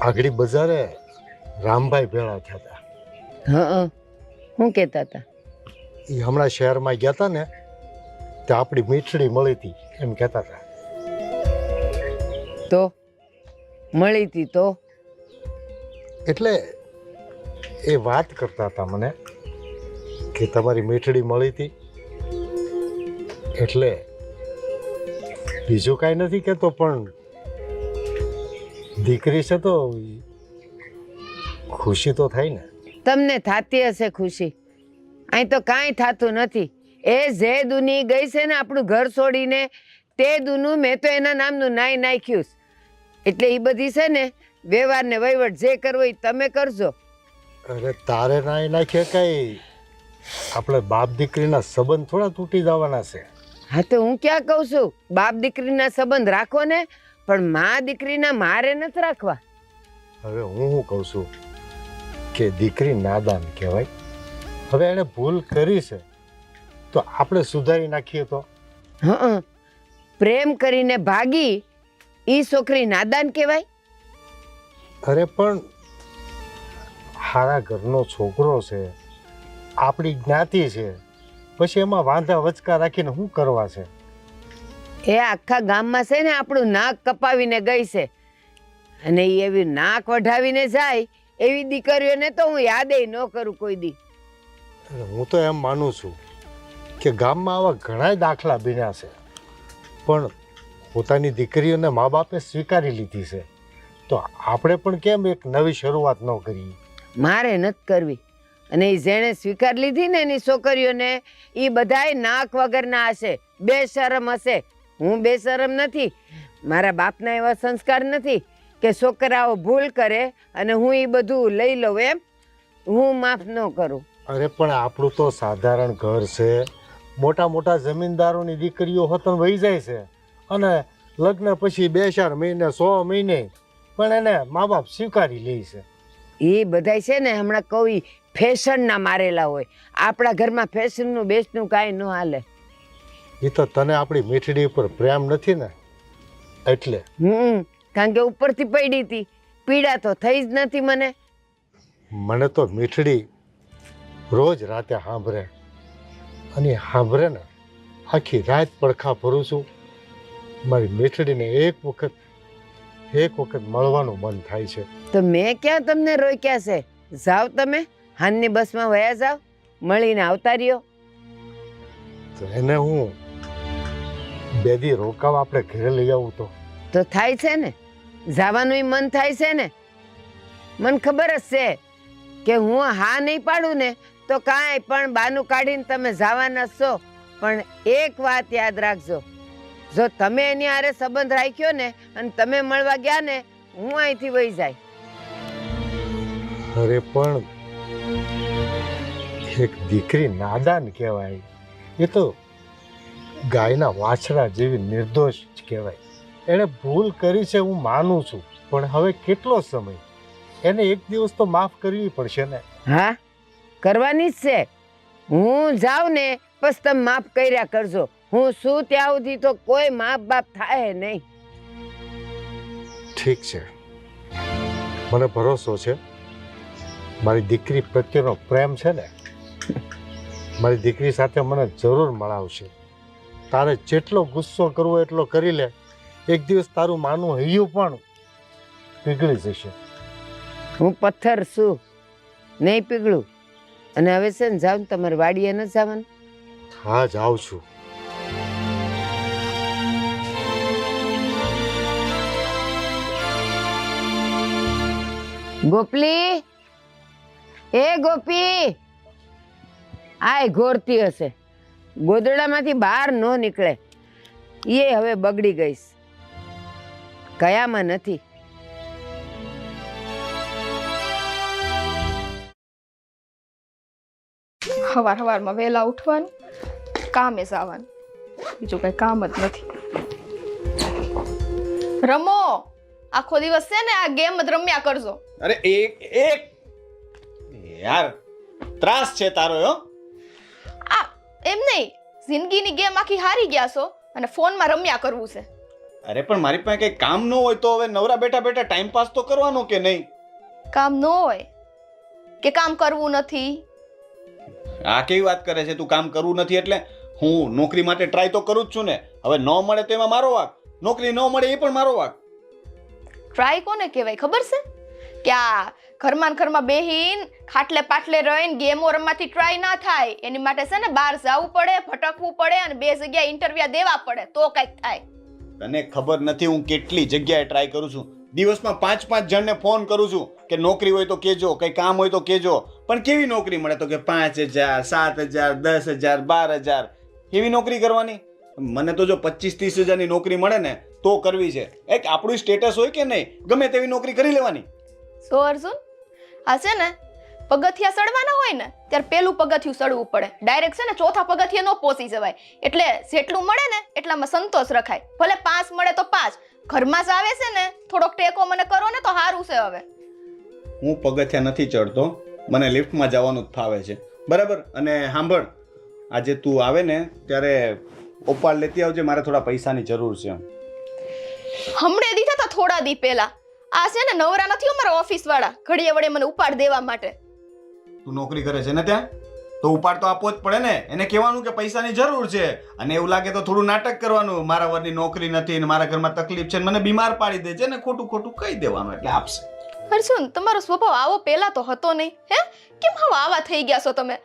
આગળી બજારે રામભાઈ ભેળા થયા હતા. હા, શું કહેતા હતા? એ હમણાં શહેરમાં ગયા હતા ને તે આપણી મીઠડી મળી હતી એમ કહેતા હતા. તો મળી હતી તો એટલે એ વાત કરતા હતા મને કે તમારી મીઠડી મળી હતી. એટલે બીજું કાંઈ નથી કહેતો, પણ દીકરી છે તો ખુશી તો થાય ને. તમને થાતી હશે ખુશી, અહીં તો કાંઈ થાતું નથી. એ જે દુની ગઈ છે ને આપણું ઘર છોડીને, તે દુનું મેં તો એના નામનું નાઈ નાખ્યું. એટલે એ બધી છે ને વ્યવહાર ને વહીવટ જે કરવો એ તમે કરજો. અરે તારે નાઈ નાખીએ કઈ, આપણે બાપ દીકરીના સંબંધ થોડા તૂટી જવાના છે. હા તો હું ક્યાં કહું છું, બાપ દીકરીના સંબંધ રાખો ને, પણ મા દીકરીના મારે નથી રાખવા. હવે હું શું કહું છું કે દીકરી નાદાન કહેવાય. હવે એણે ભૂલ કરી છે તો આપણે સુધારી નાખીએ તો. હા, પ્રેમ કરીને ભાગી ઈ છોકરી નાદાન કહેવાય? અરે પણ હારા ઘરનો છોકરો છે, આપણી જ્ઞાતિ છે, પછી એમાં વાંધા વચકા રાખીને શું કરવા છે? એ આખા ગામમાં છે ને આપણું નાક કપાવીને ગઈ છે, અને ઈ એવી નાક વઢાવીને જાય એવી દીકરીઓને તો હું યાદે ન કરું કોઈ દી. હું તો એમ માનું છું કે ગામમાં આવા ઘણા દાખલા બન્યા છે, પણ પોતાની દીકરીઓને મા બાપે સ્વીકારી લીધી છે, તો આપણે પણ કેમ એક નવી શરૂઆત ન કરીએ? મારે નથી કરવી. અને એ જેણે સ્વીકાર લીધી ને એની છોકરીઓને, એ બધાય નાક વગરના હશે, બેશરમ હશે. હું બેશરમ નથી, મારા બાપના એવા સંસ્કાર નથી કે છોકરાઓ ભૂલ કરે અને હું એ બધું લઈ લઉં. એમ હું માફ ન કરું. અરે પણ આપણું તો સાધારણ ઘર છે, મોટા મોટા જમીનદારોની દીકરીઓ હોતન વહી જાય છે, અને લગ્ન પછી 2-4 મહિને 100 મહિને પણ એને મા બાપ સ્વીકારી લે છે. એ બધાય છે ને હમણાં કવિ ફેશનના મારેલા હોય. આપણા ઘરમાં ફેશનનું બેસ્ટનું કાંઈ ન હાલે. એ તો તને આપણી મીઠડી ઉપર પ્રેમ નથી ને એટલે. કારણ કે ઉપરથી પડી હતી, પીડા તો થઈ જ નથી મને. મને તો મીઠડી રોજ રાતે સાંભળે, અને સાંભળે ને આખી રાત પડખા ભરું છું. મારી મીઠડીને એક વખત મળવાનું મન થાય છે. તો મેં ક્યાં તમને રોક્યા છે? જાઓ તમે હાનની બસમાં વયા જાઓ, મળીને આવતા રહ્યો. તો એને હું 2 દી રોકાવા આપણે ઘરે લઈ આવું તો થાય છે ને, જવાનું મન થાય છે ને. મને ખબર જ છે કે હું હા નહીં પાડું ને તો કાંઈ પણ બાનું કાઢીને તમે જવાના છો. પણ એક વાત યાદ રાખજો, જો તમે એની હારે સંબંધ રાખ્યો ને અને તમે મળવા ગયા ને, હું અહીંથી વહી જાય. અરે પણ એક દીકરી નાદાન કહેવાય, એ તો ગાયના વાછડા જેવી નિર્દોષ કહેવાય. એણે ભૂલ કરી છે હું માનું છું, પણ હવે કેટલો સમય, એને એક દિવસ તો માફ કરવી પડશે ને. હા, કરવાની જ છે. હું જાઉં ને બસ તમે માફ કર્યા કરજો. હું શું ત્યાં સુધી તો કોઈ માફ બાપ થાય નહીં. ઠીક છે, મને ભરોસો છે. મારી દીકરી પ્રત્યેનો પ્રેમ છે ને, મારી દીકરી સાથે મને જરૂર મળાવશે. તારે જેટલો ગુસ્સો કરવો એટલો કરી લે, એક દિવસ તારું માનું હૈયું પણ પીગળી જશે. હું પથ્થર છું, નહીં પીગળું. અને હવે છે ને જાઉં, તમારે વાડીએ નથી જવાનું? હા, જાઉં છું. ગોપલી, એ ગોપી, આય ઘોરતી હશે, ગોદડામાંથી બહાર ન નીકળે. એ હવે બગડી ગઈશ, કયામાં નથી. સવારમાં વહેલા ઉઠવાનું, કામે જવાનું, બીજું કઈ કામ જ નથી. રમો, આખો દિવસ છે ને આ ગેમ જ રમ્યા કરજો. અરે એક યાર ત્રાસ છે તારો. આ એમ નહીં, જિંદગીની ગેમ આખી હારી ગયા છો અને ફોનમાં રમ્યા કરવું છે. અરે પણ મારી પાસે કઈ કામ ન હોય તો હવે નવરા બેઠા બેઠા ટાઈમ પાસ તો કરવાનો કે નહીં? કામ ન હોય કે કામ કરવું નથી? આ કેવી વાત કરે છે તું? કામ કરવું નથી એટલે હું નોકરી માટે ટ્રાય તો કરું જ છું ને. હવે ન મળે તો એમાં મારો વાંક, નોકરી ન મળે એ પણ મારો વાંક. ટ્રાય કોને કહેવાય ખબર છે? કે આ ઘરમાં બેહીન ખાટલે પાટલે રહીને ગેમો રમવાથી ટ્રાય ના થાય. એની માટે છે ને બહાર જવું પડે, ભટકવું પડે અને 2 જગ્યાએ ઇન્ટરવ્યુ દેવા પડે તો કંઈક થાય. તને ખબર નથી હું કેટલી જગ્યાએ ટ્રાય કરું છું. દિવસમાં 5-5 જણને ફોન કરું છું કે નોકરી હોય તો કેજો, કઈ કામ હોય તો કેજો. પણ કેવી નોકરી મળે તો કે 5,000, 7,000, 10,000, 12,000 એવી નોકરી કરવાની. મને તો જો 25-30 હજારની નોકરી મળે ને તો કરવી છે. એક આપણું સ્ટેટસ હોય કે નહીં, ગમે તેવી નોકરી કરી લેવાની. સો અર્જુન, આ છે ને પગથિયા ચડવાના હોય ને ત્યારે પેલું પગથિયું ચડવું પડે. ડાયરેક્ટ છે ને ચોથા પગથિયે ન પહોંચી જવાય. એટલે જેટલું મળે ને એટલામાં સંતોષ રખાય. ભલે 5 મળે તો 5. ઘરમાં જ આવે છે ને થોડોક ટેકો મને કરો ને તો સારું છે. હવે હું પગથિયા નથી ચડતો, મને લિફ્ટમાં જવાનું જ ફાવે છે, બરાબર? અને સાંભળ, આજે તું આવે ને ત્યારે ઓપાડ લેતી આવજે, મારે થોડા પૈસાની જરૂર છે. હમણે દીધા હતા થોડા દી પહેલા. આ છે ને નવરા નથી અમારા ઓફિસ વાળા ઘડીએ વડે મને ઉપાડ દેવા માટે. તું નોકરી કરે છે ને ત્યાં, તો ઉપાડ તો આપવો જ પડે ને. એને કહેવાનું કે પૈસાની જરૂર છે, અને એવું લાગે તો થોડું નાટક કરવાનું, મારા વરની નોકરી નથી ને મારા ઘરમાં તકલીફ છે ને મને બીમાર પાડી દે છે ને ખોટું ખોટું કહી દેવાનું એટલે આપશે. અર્જુન, તમારો સ્વભાવ આવો પહેલા તો હતો નહીં. હે, કેમ હવે આવા થઈ ગયા છો તમે?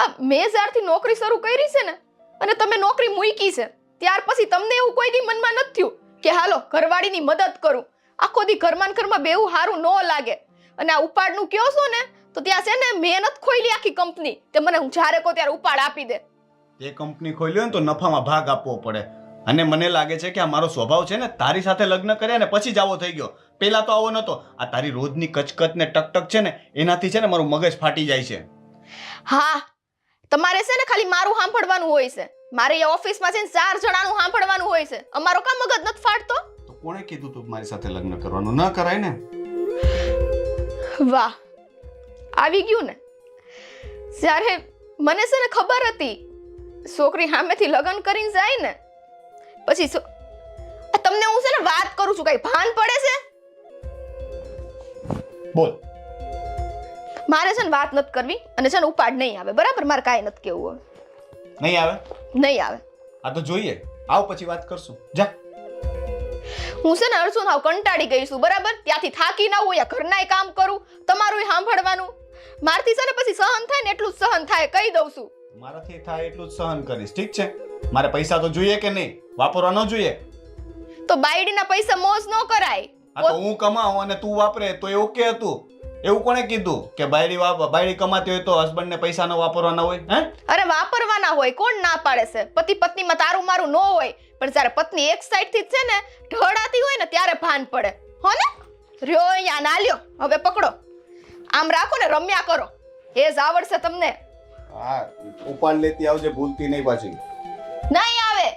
આ મેં જ્યારથી નોકરી શરૂ કરી છે ને અને તમે નોકરી મૂકી છે ત્યાર પછી તમને એવું કોઈ દી મનમાં નથી થયું કે હાલો ઘરવાળીની મદદ કરું? આખો દી ઘરમાં બેવું સારું ન લાગે. અને આ ઉપાડનું કયો છો ને તો ત્યાં છે ને મહેનત ખોઈલી આખી કંપની, તે મને હું જ્યારે કહું ત્યારે ઉપાડ આપી દે. તે કંપની ખોલી હોય ને તો નફામાં ભાગ આપવો પડે. અને મને લાગે છે કે આ મારો સ્વભાવ છે ને, તારી સાથે લગ્ન કર્યા ને પછી જ આવો થઈ ગયો. પેલા તો આવો નતો. આ તારી રોજની કચકચ ને ટકટક છે ને એનાથી છે ને મારું મગજ ફાટી જાય છે. હા, તમારે છે ને ખાલી મારું સાંભળવાનું હોય છે. મારે અહીંયા ઓફિસમાં છે ને 4 જણાનું સાંભળવાનું હોય છે. અમારો કામ મગજ નથી ફાટતો? તો કોણે કીધું તું મારી સાથે લગ્ન કરવાનું? ન કરાય ને. વાહ, આવી ગયું ને. જ્યારે મને છે ને ખબર હતી છોકરી સામેથી લગ્ન કરીને જાય ને પછી તમને હું છે ને વાત કરું છું, કઈ ભાન પડે છે? બોલ. મારે છે ને વાત નથી કરવી અને છે ને ઉપાડ નહીં આવે, બરાબર? મારે કાંઈ નથી કેવું. હવે નહીં આવે? નહીં આવે. આ તો જોઈએ, આવ પછી વાત કરશું. જા. હું છે ને અર્જુન હાવ કંટાળી ગઈ છું, બરાબર? ત્યાંથી થાકી ના હોય, ઘરનાય કામ કરું, તમારું સાંભળવાનું. મારથી છે ને પછી સહન થાય ને એટલું જ સહન થાય, કહી દઉં છું. મારાથી થાય એટલું જ સહન કરીશ, ઠીક છે? મારે પૈસા તો જોઈએ કે નહીં? વાપરવા ન જોઈએ? તો બાયડીના પૈસા મોજ ન કરાય. આ તો હું કમાઉં અને તું વાપરે તો એ ઓકે હતું. એવું કોણે કીધું કે બાયડી કમાતી હોય તો હસબન્ડને પૈસા ન વાપરવાના હોય? હે? અરે વાપરવાના હોય, કોણ ના પાડે છે? પતિ પત્નીમાં તારું મારું ન હોય, પણ જ્યારે પત્ની એક સાઈડ થી છે ને ઢળાતી હોય ને ત્યારે ભાન પડે. હો ને? રહ્યો અહીંયા ના લ્યો, હવે પકડો, આમ રાખો ને રમ્યા કરો. એ જ આવડશે તમને. હા, ઉપાડ લેતી આવજે, ભૂલતી નહીં પાછી. નહીં આવે.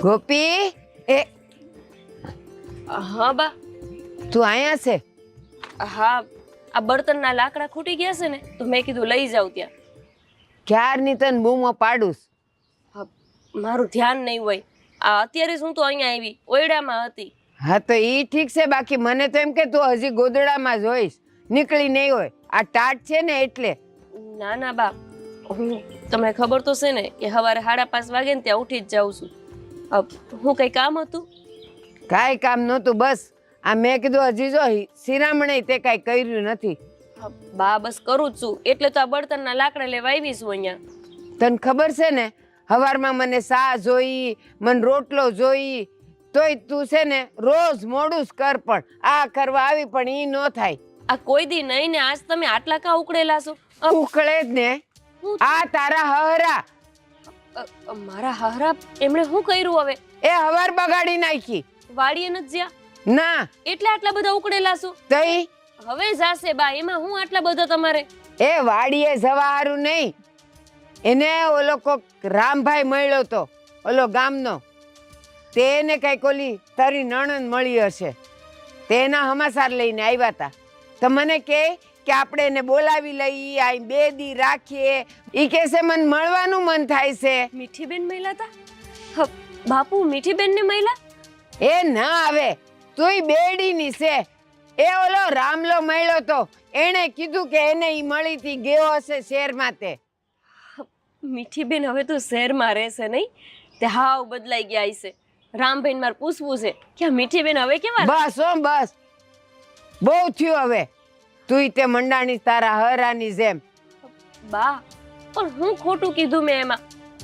ગોપી, એ હા બા. તું અહીંયા છે? હા, આ બળતણના લાકડા ખૂટી ગયા છે ને તો મેં કીધું લઈ જાઉં ત્યાં. ક્યારની તને બૂમો પાડું. હા, મારું ધ્યાન નહીં હોય. આ અત્યારે જ હું તો અહીંયા આવી, ઓયડામાં હતી. હા તો ઈ ઠીક છે, બાકી મને તો એમ કે તું હજી ગોદડામાં જ હોઈશ, નીકળી નહીં હોય. આ ટાટ છે ને એટલે. ના ના બા, તમને ખબર તો છે ને કે સવારે 5:30 વાગે ને ત્યાં ઉઠી જ જાઉં છું. હું કઈ કામ હતું? કાંઈ કામ નહોતું, બસ આ મેં કીધું હજી જો શિરામણે તે કાંઈ કર્યું નથી. બા બસ કરું જ છું, એટલે તો આ બળતણના લાકડા લેવા આવી છું અહીંયા. તને ખબર છે ને સવારમાં મને સા જોઈ, મને રોટલો જોઈ, તોય તું છે ને રોજ મોડું જ કર, પણ આ કરવા આવી પણ ઈ ન થાય. આ કોઈ દી નહીં ને આજ તમે આટલા કા ઉકળેલા છો? ઉકળે જ ને. આ તારા હહરા. મારા હહરા એમણે શું કર્યું હવે? એ હવાર બગાડી નાખી. વાડીએ નથી જ્યાં? ના. એટલે આટલા બધા ઉકળેલા છો? તઈ હવે જાશે બા, એમાં હું આટલા બધા તમારે? એ વાડીએ જવા હારું નહીં, એને ઓલો કોક રામભાઈ મળ્યો તો ઓલો ગામનો, તેને કઈક ઓલી તારી નણંદ મળી હશે, તેના સમાચાર લઈને આવ્યા હતા. તો મને કહે કે આપણે એને બોલાવી લઈએ, આ 2 દી રાખીએ. ઈ કહેશે મને મળવાનું મન થાય છે. મીઠીબેન મળ્યા હતા? બાપુ મીઠીબેન ને મળ્યા? એ ના આવે, તુંય બેડીની છે. એ ઓલો રામલો મળ્યો તો, એણે કીધું કે એને ઈ મળી થી ગયો હશે શહેરમાં. તે મીઠીબેન હવે તો શહેરમાં રહેશે નહીં? તે હાવ બદલાઈ ગયા હશે. રામભાઈ મારે પૂછવું છે કે આ મીઠીબેન હવે કેવા? બસ બસ, બહુ થયું હવે. તુંય તે મંડાણી તારા હરાની જેમ. બા, પણ હું ખોટું કીધું મેં એમાં?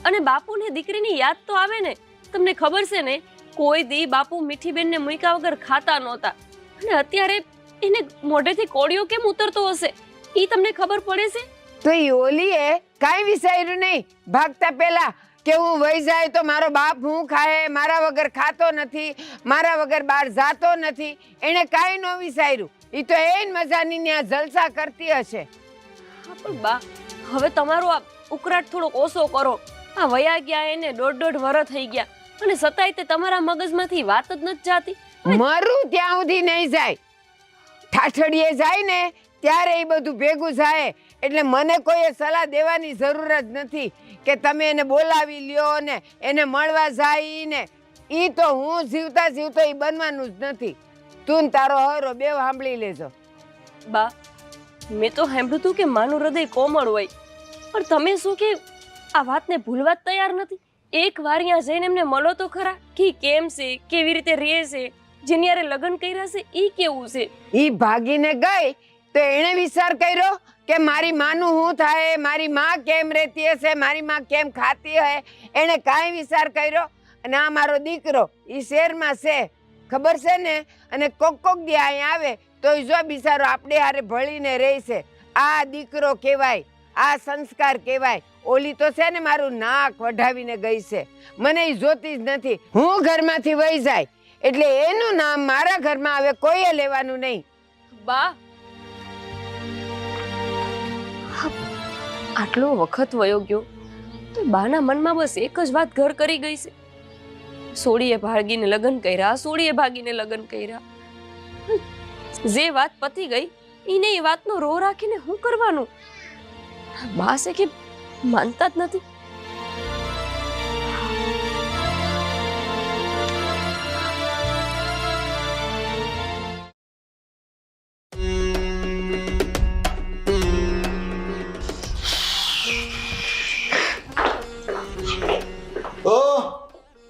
અને બાપુને દીકરીની યાદ તો આવે ને. તમને ખબર છે ને, કોઈ દી બાપુ મીઠીબેનને મૂક્યા વગર ખાતા નહોતા. અને અત્યારે એને મોઢેથી કોળિયો કેમ ઉતરતો હશે ઈ તમને ખબર પડે છે? તો ઈ ઓલીએ કાંઈ વિચાર્યું નહીં ભાગતા પહેલા કે હું વહી જાય તો મારો બાપ હું ખાય, મારા વગર ખાતો નથી, મારા વગર બહાર જાતો નથી. એણે કાંઈ ન વિચાર્યું. ઈ તો એન મજાની ત્યાં જલસા કરતી હશે. હા, પણ બા, હવે તમારો આ ઉકળાટ થોડોક ઓછો કરો. આ વયા ગયા એને 1.5 વર્ષ થઈ ગયા, અને છતાંય તે તમારા મગજમાંથી વાત જ નથી જાતી. મરું ત્યાં સુધી નહીં જાય. ઠાઠડીએ જાય ને ત્યારે એ બધું ભેગું થાય. એટલે મને કોઈએ સલાહ દેવાની જરૂર જ નથી કે તમે એને બોલાવી લ્યો ને એને મળવા જાય ને. ઈ તો હું જીવતા જીવતો ઈ બનવાનું જ નથી. તું ને તારો હરો બેવ સાંભળી લેજો. બા, મેં તો સાંભળ્યું હતું કે માનું હૃદય કોમળ હોય, પણ તમે શું કે આ વાતને ભૂલવા જ તૈયાર નથી? એક વાર ત્યાં જઈને એમને મળો તો ખરા કે કેમ છે, કેવી રીતે રહે છે, જેની હારે લગ્ન કર્યા છે ઈ કેવું છે. ઈ ભાગીને ગઈ તો એણે વિચાર કર્યો કે મારી માનું શું થાય, મારી માં કેમ રહેતી હશે, મારી માં કેમ ખાતી હશે. એણે કાંઈ વિચાર કર્યો? અને આ મારો દીકરો ઈ શહેરમાં છે, ખબર છે ને. અને કોક દી અહીંયા આવે તો જો બિચારો આપણે હારે ભળીને રહે છે. આ દીકરો કહેવાય, આ સંસ્કાર કહેવાય. ઓલી તો છે ને મારું નાક વઢાવીને ગઈ છે, મને ઈ જોતી જ નથી. હું ઘરમાંથી વહી જાય એટલે એનું નામ મારા ઘરમાં હવે કોઈએ લેવાનું નહીં. બા, આટલો વખત વયો ગયો તો બાના મનમાં બસ એક જ વાત ઘર કરી ગઈ છે. સોડીએ ભાગીને લગ્ન કર્યા, સોડીએ ભાગીને લગ્ન કર્યા. જે વાત પતી ગઈ એને એ વાતનો રો રાખીને શું કરવાનું? બા છે કે માનતા જ નથી.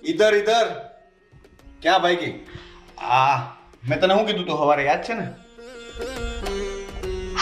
इधर इधर क्या भाई? मैं तने શું કીધું તું સવારે યાદ છે ને?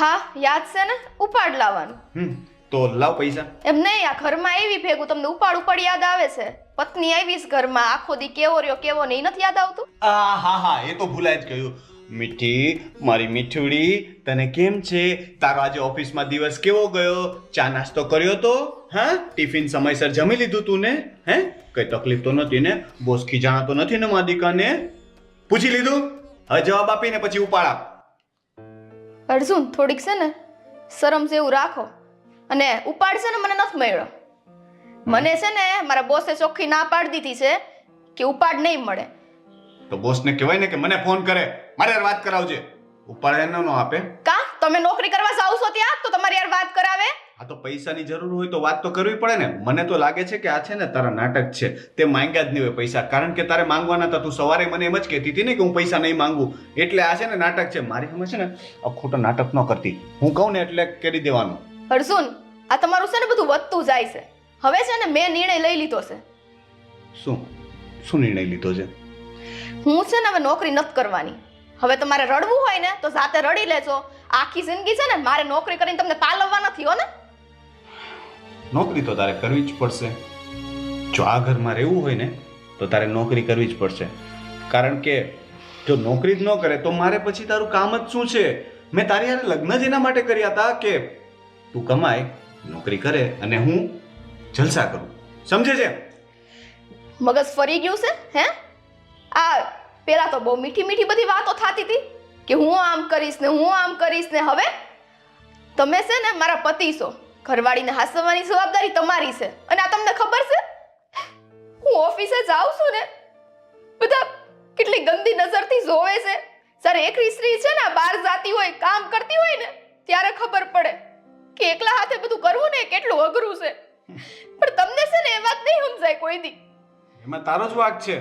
હા યાદ છે ને, ઉપાડ લાવવાનું. તો લાવ પૈસા. એમ નહીં, આ ઘરમાં આવી ભેગું તમને ઉપાડ યાદ આવે છે. પત્ની આવીશ ઘરમાં, આખો દી કેવો રહ્યો કેવો નહીં, નથી યાદ આવતું? હા એ તો ભૂલાય જ ગયું. મીઠી, મારી મીઠુડી, તને કેમ છે? તારો આજે ઓફિસમાં દિવસ કેવો ગયો? ચા નાસ્તો કર્યો તો? હા, ટિફિન સમયસર જમી લીધું તું ને? હે, કઈ તકલીફ તો નથી ને? બોસ ખીજાણા તો નથી ને માદિકાને? પૂછી લીધું? હવે જવાબ આપીને પછી ઉપાડ આપ. અર્જુન, થોડીક છે ને શરમ જેવું રાખો. અને ઉપાડ છે ને મને નથી મળ્યો. મને છે ને મારા બોસે ચોખ્ખી ના પાડી દીધી છે કે ઉપાડ નહીં મળે. તો બોસને કહેવાય ને કે મને ફોન કરે, મારે યાર વાત કરાવજે. ઉપાડ એને ન આપે. કા તમે નોકરી કરવા જાવ છો ત્યાં તો તમારી યાર વાત કરાવે? આ તો પૈસાની જરૂર હોય તો વાત તો કરવી પડે ને. મને તો લાગે છે કે આ છે ને તારા નાટક છે. તે માંગ્યા જ નહીં હોય પૈસા, કારણ કે તારે માંગવાના હતા. તું સવારે મને એમ જ કહેતી હતી ને કે હું પૈસા નહીં માંગુ, એટલે આ છે ને નાટક છે. મારી સામે છે ને આ ખોટા નાટક ન કરતી. હું કહું ને એટલે કરી દેવાનું. અર્જુન, આ તમારું છે ને બધું વધતું જાય છે. હવે છે ને મેં નિર્ણય લઈ લીધો છે. શું નિર્ણય લીધો છે? હું છે ને હવે નોકરી નથી કરવાની. હવે તમારે રડવું હોય ને તો જાતે રડી લેજો. આખી જિંદગી છે ને મારે નોકરી કરીને તમને પાલવવા નથી હો ને. નોકરી તો તારે કરવી જ પડશે. જો આ ઘરમાં રહેવું હોય ને તો તારે નોકરી કરવી જ પડશે. કારણ કે જો નોકરી જ ન કરે તો મારે પછી તારું કામ જ શું છે? મેં તારી હારે લગ્ન જ એના માટે કર્યા હતા કે તું કમાય, નોકરી કરે અને હું જલસા કરું. સમજે છે? મગજ ફરી ગયું છે હે? આ પેલા તો બહુ મીઠી મીઠી બધી વાતો થતી હતી કે હું આમ કરીશ ને હું આમ કરીશ ને હવે તમે છે ને મારા પતિ છો, ઘરવાળીને હાસવવાની જવાબદારી તમારી છે. અને આ તમને ખબર છે, હું ઓફિસે જાઉં છું ને, બધા કેટલી ગંદી નજરથી જોવે છે. જ્યારે એકલી સ્ત્રી છે ને બહાર જાતી હોય, કામ કરતી હોય ને, ત્યારે ખબર પડે કે એકલા હાથે બધું કરવું ને કેટલું અઘરું છે. પણ તમને છે ને એ વાત નહીં સમજાય કોઈ દી. એમાં તારો જ વાંક છે.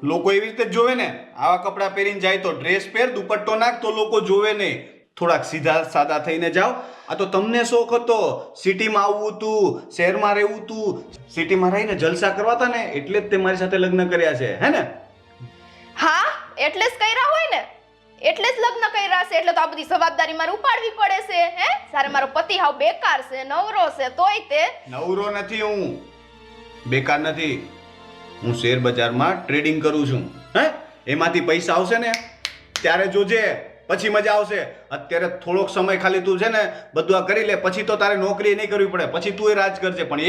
લોકો એવી રીતે જ જોવે ને, આવા કપડાં પહેરીને જાય તો ડ્રેસ પહેર, દુપટ્ટો નાખ તો લોકો જોવે નહીં. થોડાક સીધા સાદા થઈને જાઓ. આ તો તમને શોખ હતો, સિટીમાં આવવું તું, શહેરમાં રહેવું તું, સિટીમાં રહીને જલસા કરવા હતા ને, એટલે જ તે મારી સાથે લગ્ન કર્યા છે, હે ને? હા, એટલે જ કર્યા હોય ને, એટલે જ લગ્ન કર્યા છે. એટલે તો આ બધી જવાબદારી મારે ઉપાડવી પડે છે. હે, સારે મારો પતિ હાવ બેકાર છે, નવરો છે, તોય તે નવરો નથી હું, બેકાર નથી. હું શેર બજારમાં ટ્રેડિંગ કરું છું. હે, એમાંથી પૈસા આવશે ને ત્યારે જોજે, પછી મજા આવશે. અત્યારે થોડોક સમય ખાલી તું છે ને બધું આ કરી લે, પછી તો તારે નોકરી નહીં કરવી પડે, પછી તું એ રાજ કરજે. પણ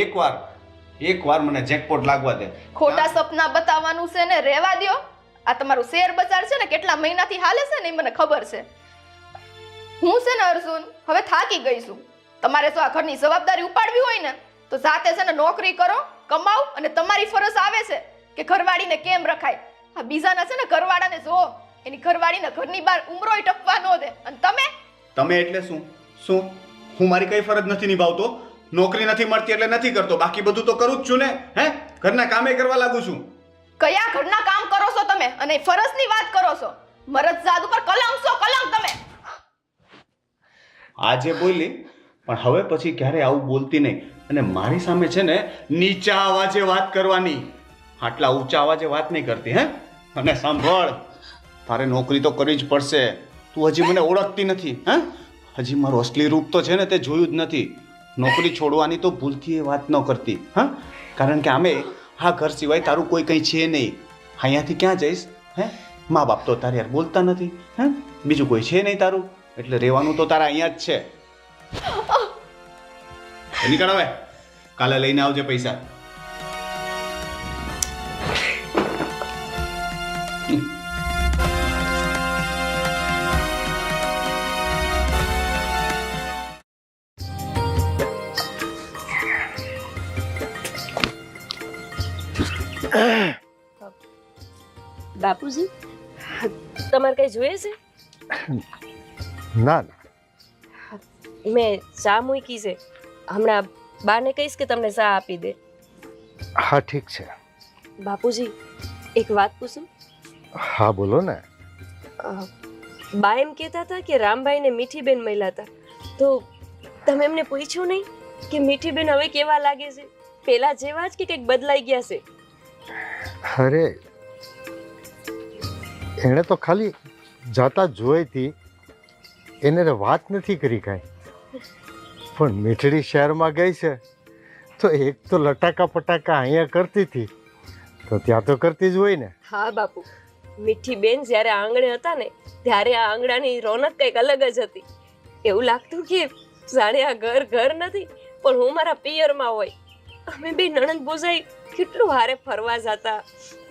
એકવાર મને જેકપોટ લાગવા દે. ખોટા સપના બતાવવાનું છે ને રહેવા દ્યો. આ તમારું શેર બજાર છે ને કેટલા મહિનાથી હાલે છે ને એ મને ખબર છે. હું છે ને અર્જુન, હવે થાકી ગઈ છું. તમારે જો આ ઘરની જવાબદારી ઉપાડવી હોય ને તો જાતે છે ને નોકરી કરો, કમાઓ, અને તમારી ફરજ આવે છે કે ઘરવાળીને કેમ રખાય. આ બીજાના છે ને ઘરવાળાને જો, એની ઘરવાળીને ઘરની બહાર ઉમરોય ટપવા ન દે. અને તમે એટલે શું હું મારી કઈ ફરજ નથી નિભાવતો? નોકરી નથી મળતી એટલે નથી કરતો, બાકી બધું તો કરું જ છું ને. હે, ઘરના કામે કરવા લાગુ છું. કયા ઘરના કામ કરો છો તમે અને ફરજની વાત કરો છો? મરદ જાદુ પર કલંક છો, કલંક તમે. આજે બોલી, પણ હવે પછી ક્યારે આવું બોલતી નહીં. અને મારી સામે છે ને નીચા અવાજે વાત કરવાની, આટલા ઊંચા અવાજે વાત નહીં કરતી. હે, અને સાંભળ, તારે નોકરી તો કરવી જ પડશે. તું હજી મને ઓળખતી નથી. હે, હજી મારું અસલી રૂપ તો છે ને તે જોયું જ નથી. નોકરી છોડવાની તો ભૂલથી એ વાત ન કરતી. હા, કારણ કે આમે આ ઘર સિવાય તારું કોઈ કંઈ છે નહીં. અહીંયાથી ક્યાં જઈશ? હે, મા બાપ તો તારે યાર બોલતા નથી. હે, બીજું કોઈ છે નહીં તારું, એટલે રહેવાનું તો તારા અહીંયા જ છે. નીકળ હવે, કાલે લઈને આવજે પૈસા. બાપુજી, તમારે કઈ જોઈએ છે? ના, મેં ચા મૂકી છે, હમણાં બાને કહીશ કે તમને ચા આપી દે. હા ઠીક છે. બાપુજી, એક વાત પૂછું? હા બોલો ને. બા એમ કહેતા હતા કે રામભાઈને મીઠીબેન મળ્યા હતા, તો તમે એમને પૂછ્યું નહીં કે મીઠીબેન હવે કેવા લાગે છે? પેલા જેવા જ કે કંઈક બદલાઈ ગયા છે? અરે એણે તો ખાલી જાતા જોઈ હતી, એને વાત નથી કરી કાંઈ. પણ મીઠડી શહેરમાં ગઈ છે તો એક તો લટાકા પટાકા અહીંયા કરતી હતી, તો ત્યાં તો કરતી જ હોય ને. હા બાપુ, મીઠીબેન જ્યારે આંગણે હતા ને ત્યારે આ આંગણાની રોનક કંઈક અલગ જ હતી. એવું લાગતું કે જાણે આ ઘર નથી પણ હું મારા પિયરમાં હોય. અમે બે નણંદ ભોજાઈ કેટલું હારે ફરવા જતા,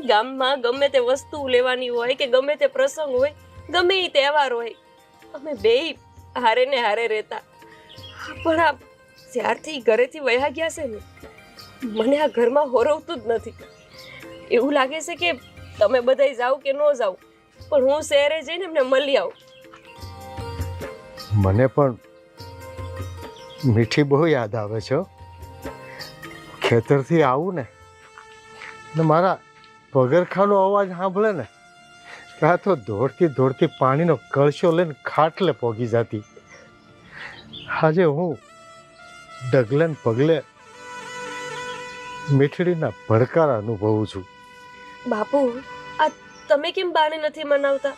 ગામમાં ગમે તે વસ્તુ લેવાની હોય કે ગમે તે પ્રસંગ હોય, ગમે એ તહેવાર હોય, અમે બે હારે ને હારે રહેતા. પણ આ જ્યારથી ઘરેથી વયા ગયા છે ને, મને આ ઘરમાં હોરવતું જ નથી. એવું લાગે છે કે તમે બધાય જાઓ કે ન જાઓ, પણ હું શહેરે જઈને એમને મળી આવું. મને પણ મીઠી બહુ યાદ આવે છે. ખેતરથી આવું ને મારા પગરખાનો અવાજ સાંભળે ને, ત્યાં તો દોડતી પાણીનો કળશો લઈને ખાટલે પોગી જતી. આજે હું ડગલે ને પગલે મીઠડીના ભડકારા અનુભવું છું. બાપુ, આ તમે કેમ બાને નથી મનાવતા?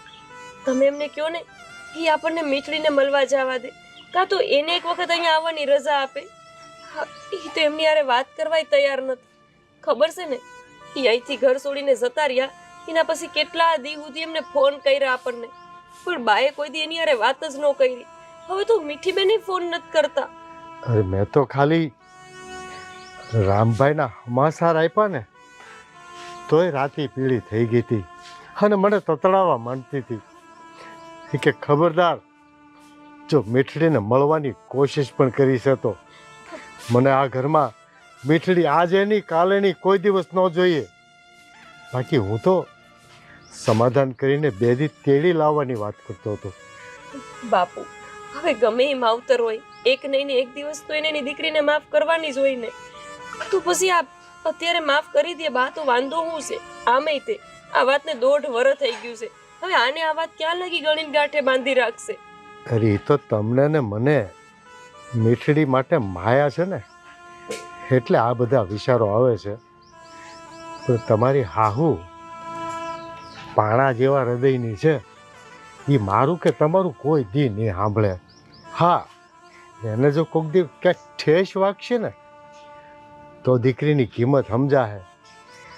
તમે એમને કહો ને કે આપણને મીઠડીને મળવા જવા દે, કાં તો એને એક વખત અહીંયા આવવાની રજા આપે. એ તો એમની હારે વાત કરવાય તૈયાર નથી. ખબર છે ને, એ અહીંથી ઘર છોડીને જતા રહ્યા, એના પછી કેટલા દી સુધી એમને ફોન કર્યા આપણને, પણ બાએ કોઈ દી એની હારે વાત જ ન કરી. હવે તો મીઠીબેને ફોન નથી કરતા. અરે મેં તો ખાલી રામભાઈના હમાસાર આપ્યા ને તોય રાતી પીળી થઈ ગઈ હતી અને મને તતડાવવા માંડતી હતી કે ખબરદાર, જો મીઠડીને મળવાની કોશિશ પણ કરી છે તો મને આ ઘરમાં મીઠડી આજે નહીં કાલે નહીં કોઈ દિવસ ન જોઈએ. બાકી હું તો સમાધાન કરીને બે દી તેડી લાવવાની વાત કરતો હતો. બાપુ હવે ગમે એ માવતર હોય એક નહીં ને એક દિવસ તો એને એની દીકરીને માફ કરવાની જ હોય ને. તો પછી આ અત્યારે માફ કરી દે બા તો વાંધો શું છે? આમે તે આ વાતને 1.5 વર્ષ થઈ ગયું છે. હવે આને આ વાત ક્યાં લગી ગણીને ગાંઠે બાંધી રાખશે? અરે એ તો તમને ને મને મીઠડી માટે માયા છે ને એટલે આ બધા વિચારો આવે છે. પણ તમારી હાહુ પાણા જેવા હૃદયની છે. એ મારું કે તમારું કોઈ દી નહીં સાંભળે. હા, એને જો કોઈક દી ક્યાંક ઠેસ વાગશે ને તો દીકરીની કિંમત સમજાશે,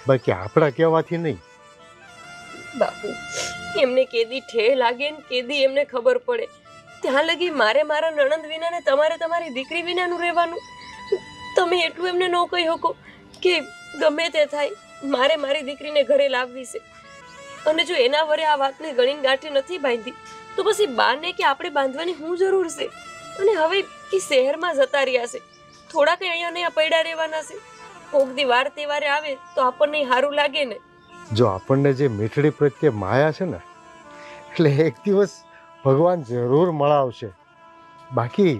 બાકી આપણા કહેવાથી નહીં. બાપુ એમને કેદી ઠે લાગે ને કેદી એમને ખબર પડે ત્યાં લગી મારે મારા નણંદ વિના ને તમારે તમારી દીકરી વિનાનું રહેવાનું. તમે એટલું એમને ન કહી શકો કે ગમે તે થાય મારે મારી દીકરીને ઘરે લાવવી છે. અને જો એના વરે આ વાતને ગણીને ગાંઠે નથી બાંધી તો પછી બાને કે આપણે બાંધવાની શું જરૂર છે? અને હવે એ શહેરમાં જતા રહ્યા છે, થોડા કંઈ અહીંયા ને પડ્યા રહેવાના છે. કોક દી વાર તહેવારે આવે તો આપણને સારું લાગે ને. જો આપણને જે મીઠડી પ્રત્યે માયા છે ને એટલે એક દિવસ ભગવાન જરૂર મળાવશે. બાકી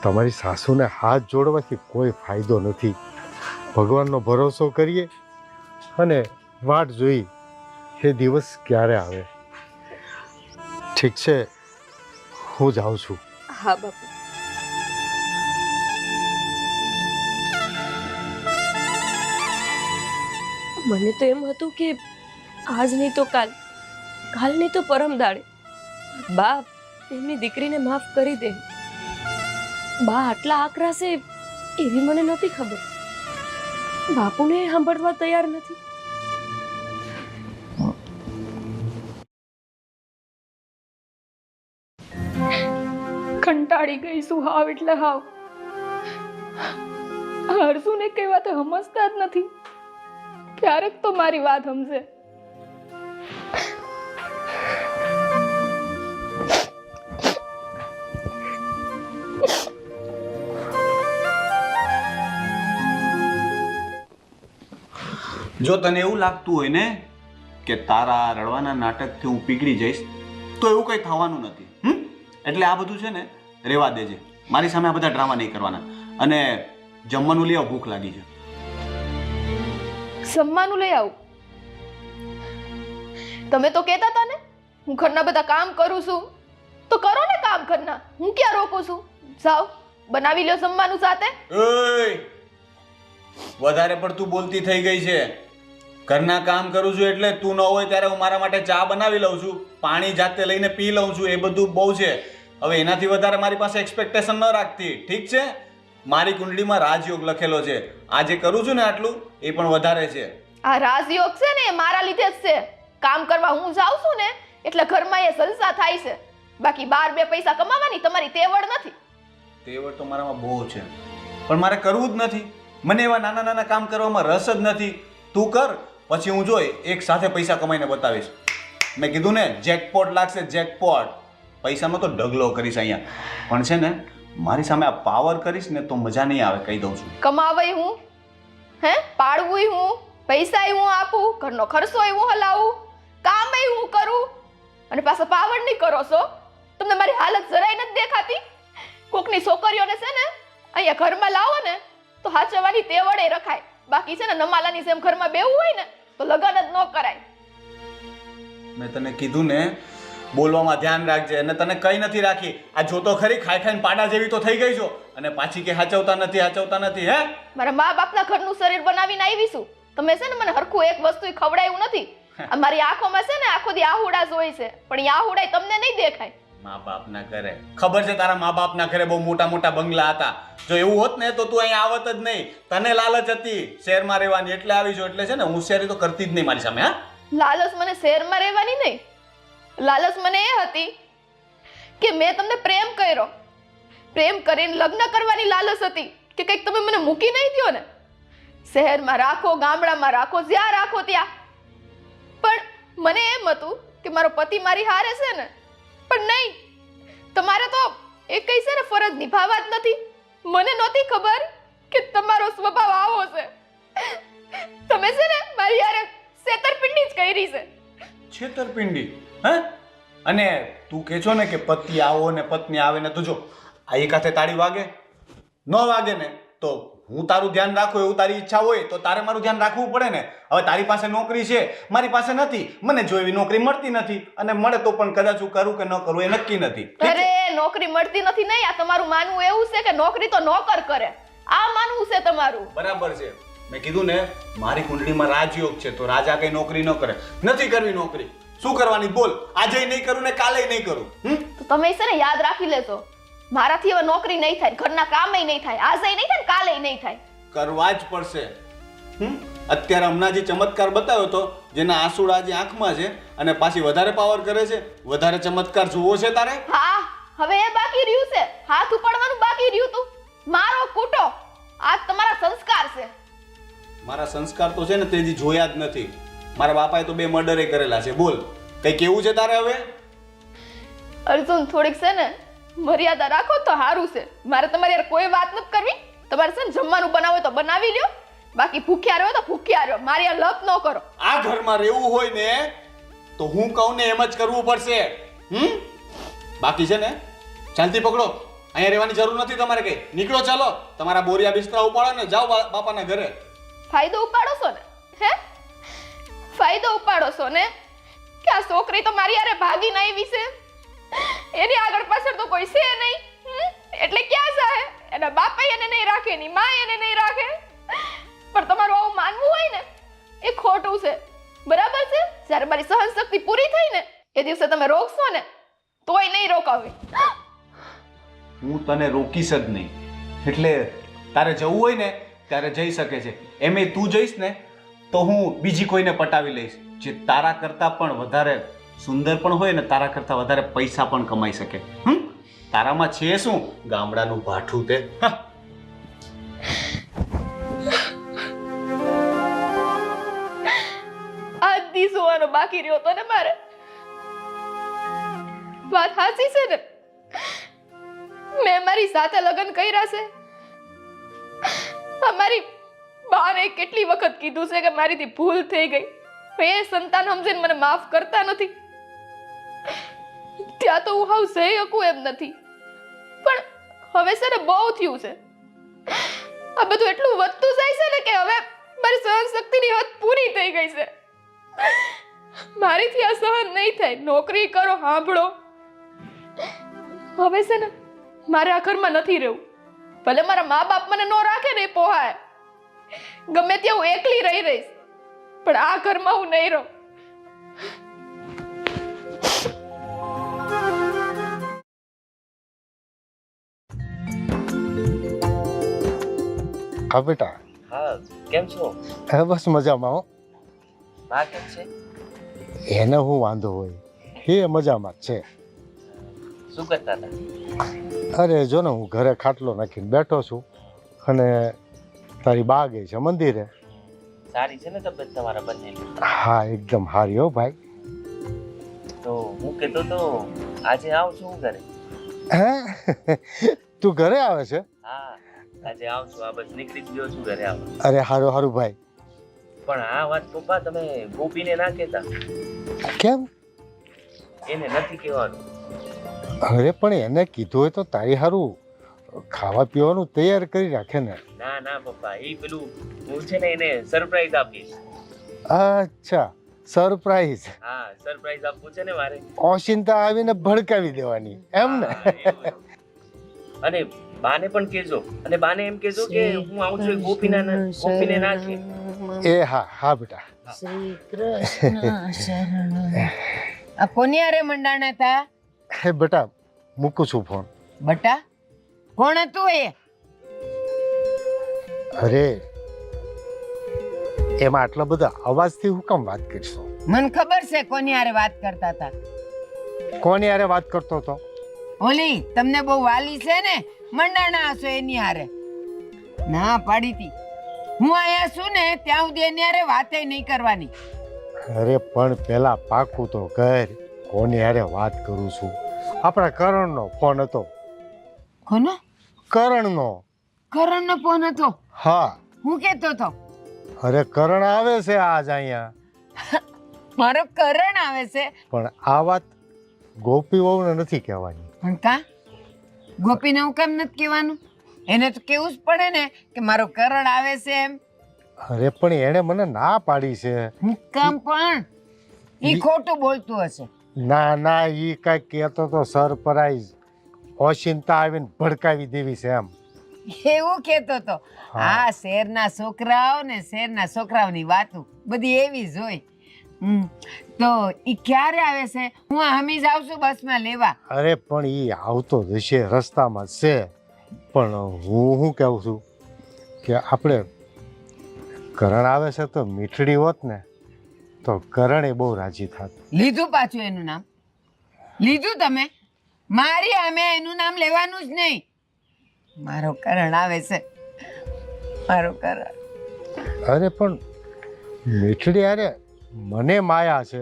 તમારી સાસુને હાથ જોડવાથી કોઈ ફાયદો નથી. ભગવાનનો ભરોસો કરીએ અને વાટ જોઈ એ દિવસ ક્યારે આવે. ઠીક છે, હું જાઉં છું. હા બાપુ. મને તો એમ હતું કે આજ નહીં તો કાલ, કાલ નહીં તો પરમ દાડે બાપ એમની દીકરીને માફ કરી દે. બા આટલા આકરા છે એવી મને નહોતી ખબર. બાપુને સાંભળવા તૈયાર નથી. કંટાળી ગઈ છું હાવ એટલે હાવ. હરસુને કઈ વાત સમજતા જ નથી. ક્યારેક તો મારી વાત સમજે. જો તને એવું લાગતું હોય ને કે તારા રડવાના નાટકથી હું પીગળી જઈશ તો એવું કંઈ થવાનું નથી. એટલે આ બધું છે ને રેવા દેજે. મારી સામે આ બધા ડ્રામા નહીં કરવાના. અને જમવાનું લઈ આવ, ભૂખ લાગી છે. જમવાનું લઈ આવું? તમે તો કહેતા હતા ને હું ઘરના બધા કામ કરું છું, તો કરો ને કામ ઘરના. હું ક્યાં રોકું છું? જાઓ બનાવી લો જમવાનું સાથે. વધારે પડતું બોલતી થઈ ગઈ છે. ઘરના કામ કરું છું એટલે તું ન હોય ત્યારે હું મારા માટે ચા બનાવી લઉં છું, પાણી જાતે લઈને પી લઉં છું, એ બધું બહુ છે. હવે એનાથી વધારે મારી પાસે એક્સપેક્ટેશન ન રાખતી, ઠીક છે? મારી કુંડળીમાં રાજયોગ લખેલો છે. આજે કરું છું ને આટલું એ પણ વધારે છે. આ રાજયોગ છે ને એ મારા લીધે જ છે. કામ કરવા હું જાઉં છું ને એટલે ઘરમાં એ જલસા થાય છે. બાકી બાર બે પૈસા કમાવાની તમારી તેવડ નથી. તેવડ તો મારામાં બહુ છે પણ મારે કરવું જ નથી. મને એવા નાના નાના કામ કરવામાં રસ જ નથી. તું કર, પછી હું જોઈ એક સાથે પૈસા કમાઈને બતાવીશ. મેં કીધું ને જેકપોટ લાગશે, જેકપોટ. પૈસાનો તો ઢગલો કરીશ અહીંયા. પણ છે ને મારી સામે આ પાવર કરીશ ને તો મજા નહીં આવે, કહી દઉં છું. કમાવાય હું, હે પાડવું હું, પૈસા હું આપું, ઘરનો ખર્ચો હું હલાવું, કામ હું કરું અને પાછો પાવર નહીં કરો છો. તમને મારી હાલત જરાય નથી દેખાતી? કોકની છોકરીઓને છે ને અહીંયા ઘરમાં લાવો ને તો હાચવાની તેવડે રખાય. બાકી છે ને નમાલાની જેમ ઘરમાં બેવું હોય ને તો લગન જ ન કરાય. મેં તને કીધું ને બોલવામાં ધ્યાન રાખજે. અને તને કઈ નથી રાખી. આ જોતો ખરી ખાઈ ખાઈને પાડા જેવી તો થઈ ગઈ છો અને પાછી કે હાચવતા નથી, હાચવતા નથી. હે મારા મા બાપના ઘરનું શરીર બનાવીને આવી છું. તમે છે ને મને હરખું એક વસ્તુ ખવડાવ્યું નથી. મારી આંખોમાં છે ને આખો દી આહુડા જ હોય છે પણ એ આહુડા તમને નહીં દેખાય. મા બાપના ઘરે ખબર છે તારા મા બાપના ઘરે બહુ મોટા મોટા બંગલા હતા. જો એવું હોત ને તો તું અહીં આવત જ નહીં. તને લાલચ હતી શહેરમાં રહેવાની એટલે આવી છો. એટલે છે ને હોશિયારી તો કરતી જ નહીં મારી સામે. હા, લાલચ મને શહેરમાં રહેવાની નહીં. લાલચ મને એ હતી કે મેં તમને પ્રેમ કર્યો, પ્રેમ કરીને લગ્ન કરવાની લાલચ હતી કે કંઈક તમે મને મૂકી નહીં દો ને. શહેરમાં રાખો, ગામડામાં રાખો, જ્યાં રાખો ત્યાં. પણ મને એમ હતું કે મારો પતિ મારી હારે છે ને, પણ નહીં. તમારે તો એ કઈ છે ને ફરજ નિભાવવા જ નથી. મને નહોતી ખબર કે તમારો સ્વભાવ આવો છે. તમે છે ને મારી યાર છેતરપિંડી જ કરી છે. છેતરપિંડી? હે? અને તું કહે છો ને કે પતિ આવો ને પત્ની આવે ને, તું જો આ એકાથે તાળી વાગે ન વાગે ને તો હું તારું ધ્યાન રાખું એવું તારી ઈચ્છા હોય તો તારે મારું ધ્યાન રાખવું પડે ને. હવે તારી પાસે નોકરી છે, મારી પાસે નથી. મને જો એવી નોકરી મળતી નથી, અને મળે તો પણ કદાચ હું કરું કે ન કરું એ નક્કી નથી. અરે નોકરી મળતી નથી નહીં, આ તમારું માનવું એવું છે કે નોકરી તો નોકર કરે. આ માનવું છે તમારું. બરાબર છે. મેં કીધું ને મારી કુંડળીમાં રાજયોગ છે, તો રાજા કઈ નોકરી ન કરે. નથી કરવી નોકરી. શું કરવાની બોલ? આજે નહીં કરું ને કાલે નહીં કરું. તો તમે છે ને યાદ રાખી લેજો, મારાથી હવે નોકરી નહીં થાય, ઘરના કામે નહીં થાય, આજે નહીં થાય, કાલે નહીં થાય. કરવા જ પડશે. અત્યારે હમણાં જે ચમત્કાર બતાવ્યો તો, જેના આંસુડા જે આંખમાં છે અને પાછી વધારે પાવર કરે છે, વધારે ચમત્કાર જોવો છે તારે? હા, હવે એ બાકી રહ્યું છે, હાથ ઉપાડવાનું બાકી રહ્યું તું. મારો કૂટો, આ તમારા સંસ્કાર છે. મારા સંસ્કાર તો છે ને તે હજી જોયા જ નથી. મારા બાપાએ તો 2 મર્ડર કરેલા છે. બોલ, કઈ કેવું છે તારે હવે? અર્જુન, થોડીક છે ને મર્યાદા રાખો તો સારું છે. મારે તમારી યાર કોઈ વાત નથી કરવી. તમારે છે ને જમવાનું બનાવો તો બનાવી લ્યો, બાકી ભૂખ્યા રહ્યો તો ભૂખ્યા રહ્યો. મારી યાર લપ ન કરો. આ ઘરમાં રહેવું હોય ને તો હું કહું ને એમ જ કરવું પડશે. બાકી છે ને શાંતિ પકડો. અહીંયા રહેવાની જરૂર નથી તમારે. કઈ નીકળો, ચાલો. તમારા બોરિયા બિસ્તરા ઉપાડો ને જાઓ બાપાના ઘરે. ફાયદો ઉપાડો છો ને? હે, ફાયદો ઉપાડો છો ને કે આ છોકરી તો મારી યારે ભાગીને આવી છે, એની આગળ પાછળ તો કોઈ છે નહીં, એટલે ક્યાં જાય? એના બાપે એને નહીં રાખે, એની માં એને નહીં રાખે. પણ તમારું આવું માનવું હોય ને એ ખોટું છે, બરાબર છે? જ્યારે મારી સહન શક્તિ પૂરી થઈ ને એ દિવસે તમે રોકશો ને તોય નહીં રોકાવી. હું તને રોકીશ જ નહીં. એટલે તારે જવું હોય ને ત્યારે જઈ શકે છે. એમે તું જઈશ ને તો હું બીજી કોઈને પટાવી લઈશ, જે તારા કરતાં પણ વધારે સુંદર પણ હોય ને તારા કરતાં વધારે પૈસા પણ કમાઈ શકે. તારામાં છે શું? ગામડાનું ભાઠું તે. આજ દી સુવાનો બાકી રહ્યો તો ને મારે. વાત સાચી છે ને, મેં મારી સાથે લગ્ન કર્યા છે. અમારી બાને કેટલી વખત કીધું છે કે મારીથી ભૂલ થઈ ગઈ, એ સંતાન સમજીને મને માફ કરતા નથી. ત્યાં તો હું હાવ સહી શકું એમ નથી. પણ હવે છે ને બહુ થયું છે. આ બધું એટલું વધતું જાય છે ને કે હવે મારી સહન શક્તિની હદ પૂરી થઈ ગઈ છે. મારીથી આ સહન નહીં થાય. નોકરી કરો, સાંભળો. હવે છે ને મારે આ ઘરમાં નથી રહેવું. ભલે મારા મા બાપ મને ન રાખે ને એ પોહાય, ગમે ત્યાં હું એકલી રહી રહીશ, પણ આ ઘરમાં હું નહીં રહું. હા બેટા. હા, કેમ છો? હા બસ મજામાં હો. બા કેમ છે? એને હું વાંધો હોય, એ મજામાં જ છે. શું કરતા હતા? અરે જો ને હું ઘરે ખાટલો નાખીને બેઠો છું અને તારી બા ગઈ છે મંદિરે. સારી છે ને તબિયત તમારા બંનેની? હા એકદમ હારી હો ભાઈ. તો હું કહેતો તો આજે આવું છું હું ઘરે. હે તું ઘરે આવે છે? હા, આજે આવું છું. આ બસ નીકળી જ ગયો છું ઘરે આવવા. અરે હારું હારું ભાઈ. પણ આ વાત પપ્પા તમે ગોપીને ના કહેતા. કેમ? એને નથી કહેવાનું. અરે પણ એને કીધું હોય તો તારી હારું ખાવા પીવાનું તૈયાર કરી રાખે ને. ના ના પપ્પા, એ પેલું હું છે ને એને સરપ્રાઈઝ આપીશ. અચ્છા સરપ્રાઈઝ. હા, સરપ્રાઈઝ આપવું છે ને મારે. ઓશિંતા આવીને ભડકાવી દેવાની એમ ને? હા, એવું. અને બાને પણ કહેજો, અને બાને એમ કહેજો કે હું આવું છું. ગોપીને ના કહે. એ હા હા બેટા. શ્રી કૃષ્ણ શરણ. આ કોની હારે મંડાણા હતા? હે બેટા મૂકું છું ફોન. બટા કોણ હતું એ? અરે એમાં આટલા બધા અવાજથી હું કેમ વાત કરશો? મને ખબર છે કોની હારે વાત કરતા હતા. કોની હારે વાત કરતો હતો? ઓલી તમને બહુ વાલી છે ને, મંડાણા હશો એની હારે. ના પાડી હતી હું અહીંયા છું ને ત્યાં સુધી એની હારે વાતે નહીં કરવાની. અરે પણ પેલા પાકું તો ઘર કોની હારે વાત કરું છું? આપણા કરણનો ફોન હતો. કોનો? કરણનો. કરણનો ફોન હતો. હા હું કહેતો હતો અરે કરણ આવે છે આજ અહીંયા, મારો કરણ આવે છે. પણ આ વાત ગોપી વહુને નથી કહેવાની. પણ કા ગોપીને હું કેમ નથી કહેવાનું? એને તો કેવું જ પડે ને કે મારો કરણ આવે છે એમ. અરે પણ એણે મને ના પાડી છે. હું કામ પણ ઈ ખોટું બોલતું હશે. ના ના ઈ કાંઈક કહેતો તો સરપ્રાઈઝ ઓશિંતા આવીને ભડકાવી દેવી છે એમ. એવું કહેતો હતો. આ શહેરના છોકરાઓ ને શહેરના છોકરાઓની વાતો બધી એવી જ હોય. તો ઈ ક્યારે આવે છે? હું હમી જાઉં છું બસમાં લેવા. અરે પણ ઈ આવતો જ હશે, રસ્તામાં જ છે. પણ હું શું કહું છું કે આપણે કરણ આવે છે તો મીઠડી હોત ને તો કરણે બહુ રાજી થાત. લીધું પાછું એનું નામ? લીધું તમે? મારી અમે એનું નામ લેવાનું જ નહીં. મારો કરણ આવે છે, મારો કરણ. અરે પણ મીઠડી અરે મને માયા છે,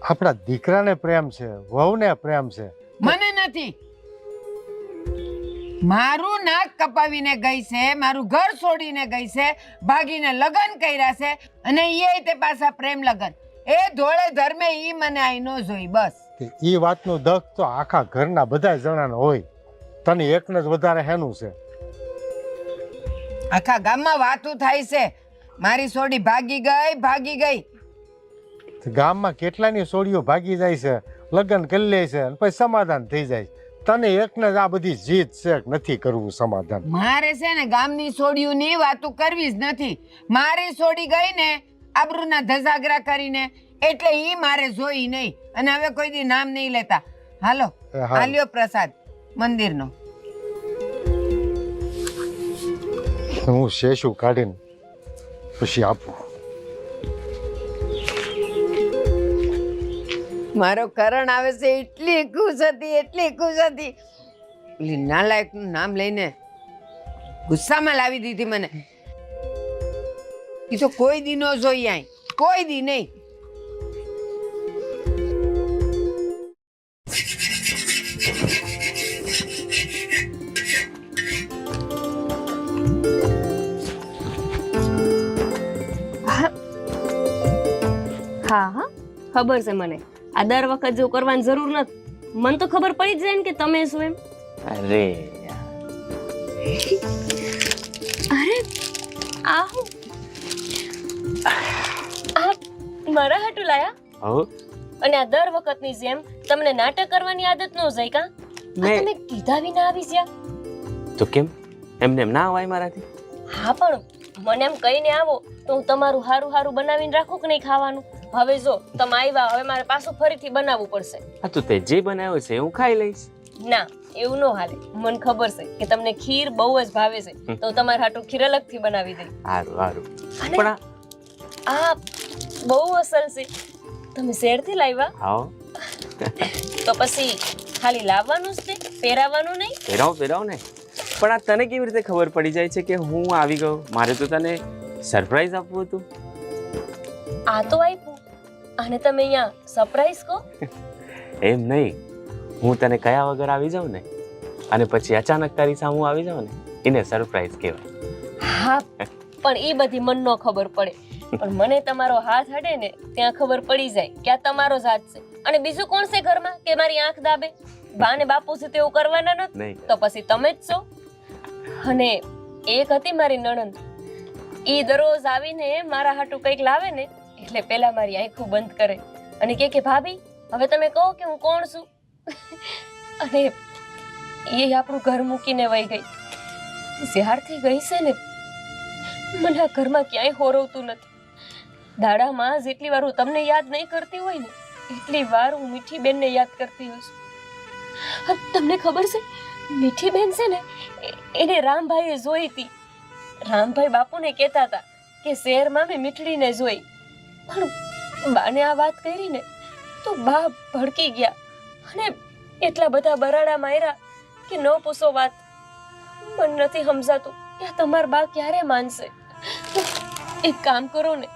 આપણા દીકરાને પ્રેમ છે, વહુને પ્રેમ છે. મને નથી. મારું નાક કપાવીને ગઈ છે, મારું ઘર છોડીને ગઈ છે, ભાગીને લગ્ન કર્યા છે, અને એ તે પાછા પ્રેમ લગ્ન. એ ધોળે ધર્મે ઈ મને આઈ નો જોઈ બસ. એ વાતનું દખ તો આખા ઘરના બધા જણાને હોય, તને એકને જ વધારે હેનું છે. આખા ગામમાં વાતું થાય છે મારી છોડી ભાગી ગઈ. ગામમાં કેટલાની સોડીઓ ભાગી જાય છે, લગ્ન કરી લે છે અને પછી સમાધાન થઈ જાય. તને એકને જ આ બધી જીત છે કે નથી કરવું સમાધાન. મારે છે ને ગામની છોડીઓની વાતું કરવી જ નથી. મારી છોડી ગઈ ને આબરૂના ધજાગરા કરીને, એટલે ઈ મારે જોઈ નહીં. અને હવે કોઈ દી નામ નહીં લેતા. હાલો હાલ્યો પ્રસાદ મંદિરનો. હું શેષું કાઢીને પછી આપું. મારો કરણ આવે છે એટલી ખુશ હતી. પેલી નાલાયકનું નામ લઈને ગુસ્સામાં લાવી દીધી મને. એ તો કોઈ દી નો જોઈ આય, કોઈ દી નહીં. હા હા ખબર છે મને. આ દર વખત જો કરવાની જરૂર નથી. મને તો ખબર પડી જ જાય ને કે તમે શું એમ. અરે અરે આ હું આ મારા હાટુ લાયા. હો અને આ દર વખતની જેમ તમને નાટક કરવાની આદત ન જાય કા? તમે કીધા વિના આવી ગયા તો કેમ એમને એમ ના હોય મારાથી? હા પણ મને એમ કહીને આવો તો હું તમારું હારું હારું બનાવીને રાખું કે નહીં ખાવાનું? હવે જો તમે આવ્યા, હવે મારે પાછું ફરીથી બનાવવું પડશે. હા તો તે જે બનાવ્યું છે હું ખાઈ લઈશ. ના એવું ન હાલે. મને ખબર છે કે તમને ખીર બહુ જ ભાવે છે, તો તમારા હાટુ ખીર અલગથી બનાવી દઈ. સારું સારું. અને પણ આ બહુ અસલ છે. તમે શહેરથી લાવ્યા? હા તો પછી ખાલી લાવવાનું જ છે, પહેરાવાનું નહીં? પહેરાવ ને. પણ આ તને કેવી રીતે ખબર પડી જાય છે કે હું આવી ગયો? મારે તો તને સરપ્રાઈઝ આપવું હતું. આ તો આપ્યું અને તમે અહીંયા સરપ્રાઈઝ કહો? એમ નહીં, હું તને કયા વગર આવી જાઉં ને અને પછી અચાનક તારી સામે આવી જાઉં ને, એને સરપ્રાઈઝ કહેવાય. હા પણ એ બધી મન નો ખબર પડે, પણ મને તમારો હાથ અડે ને ત્યાં ખબર પડી જાય કે આ તમારો જ હાથ છે. અને બીજું કોણ છે ઘરમાં કે મારી આંખ દાબે? બા ને બાપુ છે તેવું કરવાના નથી, તો પછી તમે જ છો. અને એક હતી મારી નણંદ, ઈ દરરોજ આવીને મારા હાટુ કંઈક લાવે ને એટલે પેલા મારી આંખો બંધ કરે અને કે ભાભી હવે તમે કહો કે હું કોણ છું. અને એ આપણું ઘર મૂકીને વહી ગઈ. જ્યારથી ગઈ છે ને મને આ ઘરમાં ક્યાંય હોરવતું નથી. દાડામાં જેટલી વાર હું તમને યાદ નહીં કરતી હોય ને એટલી વાર હું મીઠી બેનને યાદ કરતી હોઈશ. તમને ખબર છે મીઠી બેન છે ને એને રામભાઈએ જોઈ હતી. રામભાઈ બાપુને કહેતા હતા કે શહેરમાં મેં મીઠડીને જોઈ. પણ બાને આ વાત કરી ને તો બા ભડકી ગયા અને એટલા બધા બરાડા માર્યા કે ન પૂછો વાત. મને નથી સમજાતું કે આ તમારા બા ક્યારે માનશે. એક કામ કરો ને,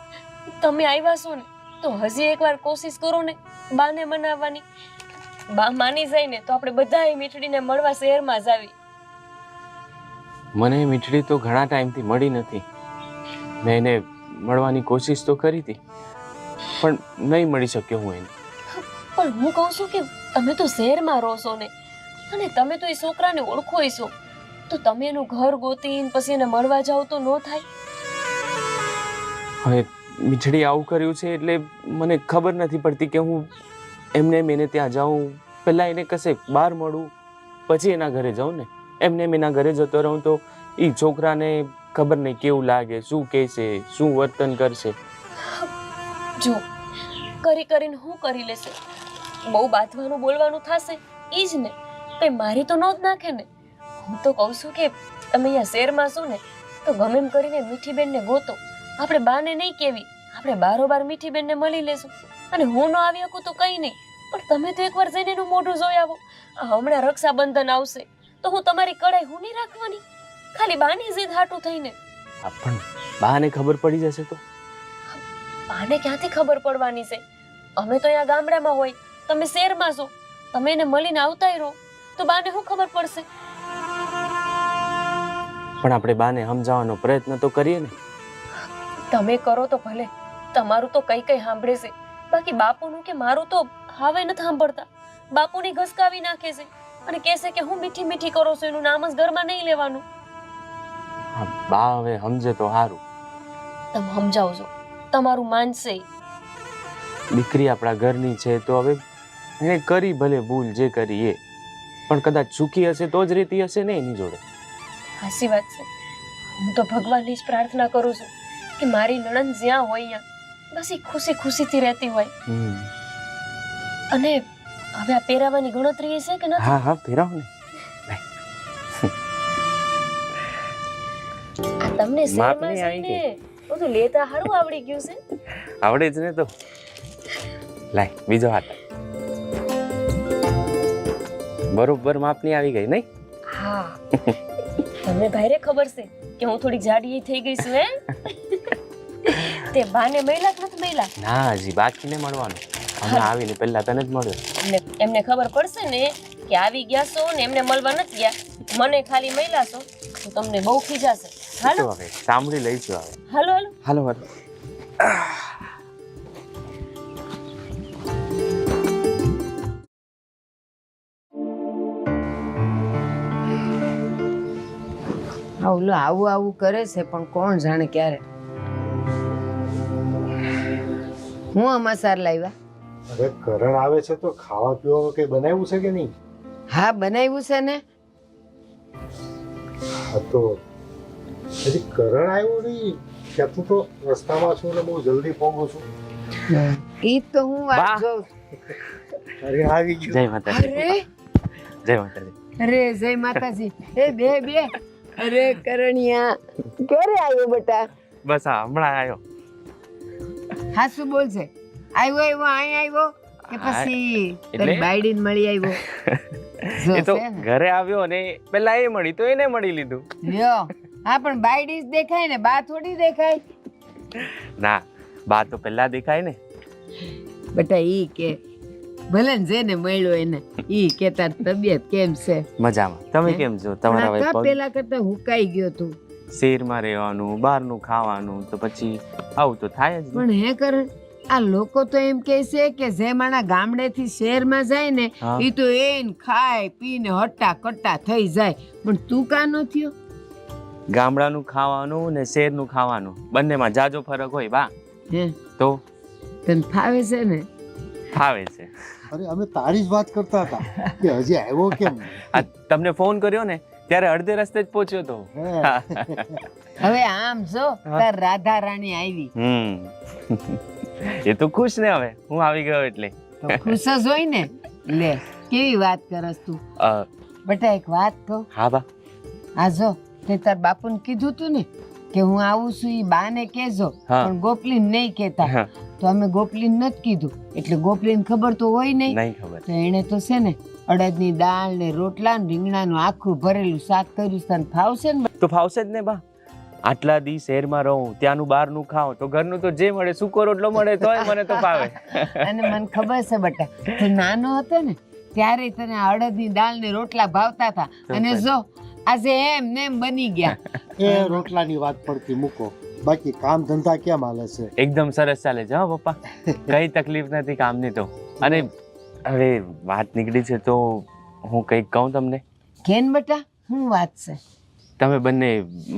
તમે આવ્યા છો ને તો હજી એકવાર કોશિશ કરો ને બાને મનાવવાની. બા માની જાય ને તો આપણે બધાએ મીઠડીને મળવા શહેરમાં જ આવી. મને મીઠડી તો ઘણા ટાઈમથી મળી નથી. મેં એને મળવાની કોશિશ તો કરી હતી, પણ નહીં મળી શક્યો હું એને. પણ હું કહું છું કે તમે તો શહેરમાં રહો છો ને, અને તમે તો એ છોકરાને ઓળખો છો, તો તમે એનું ઘર ગોતીને પછી એને મળવા જાઓ તો ન થાય? હવે મીઠડી આવું કર્યું છે એટલે મને ખબર નથી પડતી કે હું એમને એને ત્યાં જાઉં, પહેલાં એને કશે બહાર મળું, પછી એના ઘરે જાઉં ને. એમને એના ઘરે જતો રહું તો એ છોકરાને ખબર નહીં કેવું લાગે, શું કહેશે, શું વર્તન કરશે. જો કરી કરીને હું કરી લેશે, બહુ બાંધવાનું બોલવાનું થશે ઈ જ ને, કઈ મારી તો ન જ નાખે ને. હું તો કહું છું કે તમે અહીંયા શહેરમાં છો ને, તો ગમે એમ કરીને મીઠી બેનને ગોતો. આપણે બાને નહીં કેવી, આપણે બારોબાર મીઠી બેનને મળી લેશું. અને હું ન આવી શકું તો કંઈ નહીં, પણ તમે તો એકવાર જઈને એનું મોઢું જોઈ આવો. હમણાં રક્ષાબંધન આવશે તો હું તમારી કડાઈ હું નહીં રાખવાની, ખાલી બાની જીદ હાટું થઈને. પણ બાને ખબર પડી જશે તો? બાને ક્યાંથી ખબર પડવાની છે? અમે તો અહીંયા ગામડામાં હોય, તમે શહેરમાં છો, તમે એને મળીને આવતાય રહો તો બાને શું ખબર પડશે? પણ આપણે બાને સમજાવવાનો પ્રયત્ન તો કરીએ ને. તમે કરો તો ભલે, તમારું તો કઈ કઈ સાંભળે છે, બાકી બાપુનું કે મારું તો હાવે નથી સાંભળતા. બાપુની ઘસકાવી નાખે છે અને કહેશે કે હું મીઠી મીઠી કરો છો, એનું નામ જ ઘરમાં નહીં લેવાનું. હા, બા હવે સમજે તો સારું. તમે સમજાવજો, તમારું માનશે. દીકરી આપણા ઘરની છે તો હવે એને કરી ભલે ભૂલ જે કરી એ, પણ કદાચ સુખી હશે તો જ રહેતી હશે ને એની જોડે. સાચી વાત છે. હું તો ભગવાનની જ પ્રાર્થના કરું છું કે મારી નણંદ જ્યાં હોય ત્યાં બસ એ ખુશી ખુશીથી રહેતી હોય. અને હવે આ પહેરાવાની ગણતરી છે કે નથી? હા હા, પહેરાવ ને. આ તમને શહેરમાં જઈને બધું લેતા હારું આવડી ગયું છે. આવડે જ ને તો. લાય બીજો હાથ. બરોબર માપની આવી ગઈ નહીં? હા, તમને ભાઈરે ખબર છે કે હું થોડી જાડી થઈ ગઈ છું હે? તે બાને મળ્યા કે નથી મળ્યા? ના, હજી બાકીને મળવાનું. હમણાં આવીને પહેલા તને જ મળ્યો. એમને ખબર પડશે ને કે આવી ગયા છો ને એમને મળવા નથી ગયા, મને ખાલી મળ્યા છો તો તમને બહુ ખીજાશે. હાલો હવે સાંભળી લઈશું. હવે હાલો હાલો હાલો હાલો. ઓલો આવું આવું કરે છે પણ કોણ જાણે ક્યારે. હું અમાસાર લાવ્યા. અરે કરણ આવે છે તો ખાવા પીવાનું કઈ બનાવ્યું છે કે નહીં? હા બનાવ્યું છે ને. હા તો હજી કરણ આવ્યો નહીં, ક્યાંથી તો રસ્તામાં છું ને બહુ જલ્દી પહોંચું છું. ઈ તો હું વાહ. વાત જોઉં. અરે આવી ગયું. જય માતાજી. અરે જય માતાજી. અરે જય માતાજી. એ બે બે. અરે કરણિયા ક્યારે આવ્યો બેટા? બસ આ હમણાં આવ્યો. હા શું બોલશે? આવ્યો અહીં આવ્યો કે પછી એટલે? તારી બાયડીને મળી આવ્યો? જો એ તો છે ને. ઘરે આવ્યો ને પેલા એ મળી તો એને મળી લીધું. લ્યો હા પણ બાયડી જ દેખાય ને, બા થોડી દેખાય. ના, બા તો પેલા દેખાય ને. બેટા ઈ કે ભલે ને જેને મળ્યો એને ઈ કે તાર તબિયત કેમ છે? મજામાં. તમે હે? કેમ છો? તમારા પણ આ ભાઈ કા પગ પેલા કરતા હુકાઈ ગયો તું. શહેરમાં રહેવાનું, બહારનું ખાવાનું, તો પછી આવું તો થાય જ ને. પણ હે કરણ, આ લોકો તો એમ કહે છે કે જે માણા ગામડેથી શહેરમાં જાય ને હા. ઈ તો એન ખાય પીને હટ્ટા કટ્ટા થઈ જાય, પણ તું કા ન થયો? ગામડાનું ખાવાનું ને શહેરનું ખાવાનું બંનેમાં જાજો ફરક હોય બા. હે તો તને ફાવે છે ને? ફાવે છે. અરે અમે તારી જ વાત કરતા હતા કે હજી આવ્યો કેમ? આ તમને ફોન કર્યો ને ત્યારે અડધે રસ્તે જ પહોંચ્યો તો. હે. હવે આમ જો તાર રાધા રાણી આવી એ તો ખુશ ને હવે હું આવી ગયો એટલે. તો ખુશ જ હોય ને. લે કેવી વાત કરસ તું. અ, બેટા એક વાત કહું. હા બા. આ જો તે તાર બાપુને કીધું તું ને કે હું આવું છું ઈ બાને કહેજો, હા. પણ ગોપલીને નહીં કહેતા. હા, તો અમે ગોપલીને નથી કીધું, એટલે ગોપલીને ખબર તો હોય નહીં. નહીં ખબર. તો એને તો છે ને અડદની દાળ ને રોટલા ને રીંગણાનું આખું ભરેલું શાક કર્યું છે. તને ફાવશે ને? તો ફાવશે જ ને બા. આટલા દી શહેરમાં રહું, ત્યાંનું બહારનું ખાઉં તો ઘરનું તો જે મળે સૂકો રોટલો મળે તોય મને તો ફાવે. અને મને ખબર છે બેટા, તું નાનો હતો ને ત્યારે તને અડદની દાળ ને રોટલા ભાવતા હતા. અને જો આજે એમ ને એમ બની ગયા. એ રોટલાની વાત પડતી મૂકો, બાકી કામ ધંધા કેમ હાલે છે? એકદમ સરસ ચાલે છે હા પપ્પા, કઈ તકલીફ નથી કામની તો. અને હવે વાત નીકળી છે તો હું કંઈક કહું તમને. કેન બેટા, શું વાત છે? તમે બંને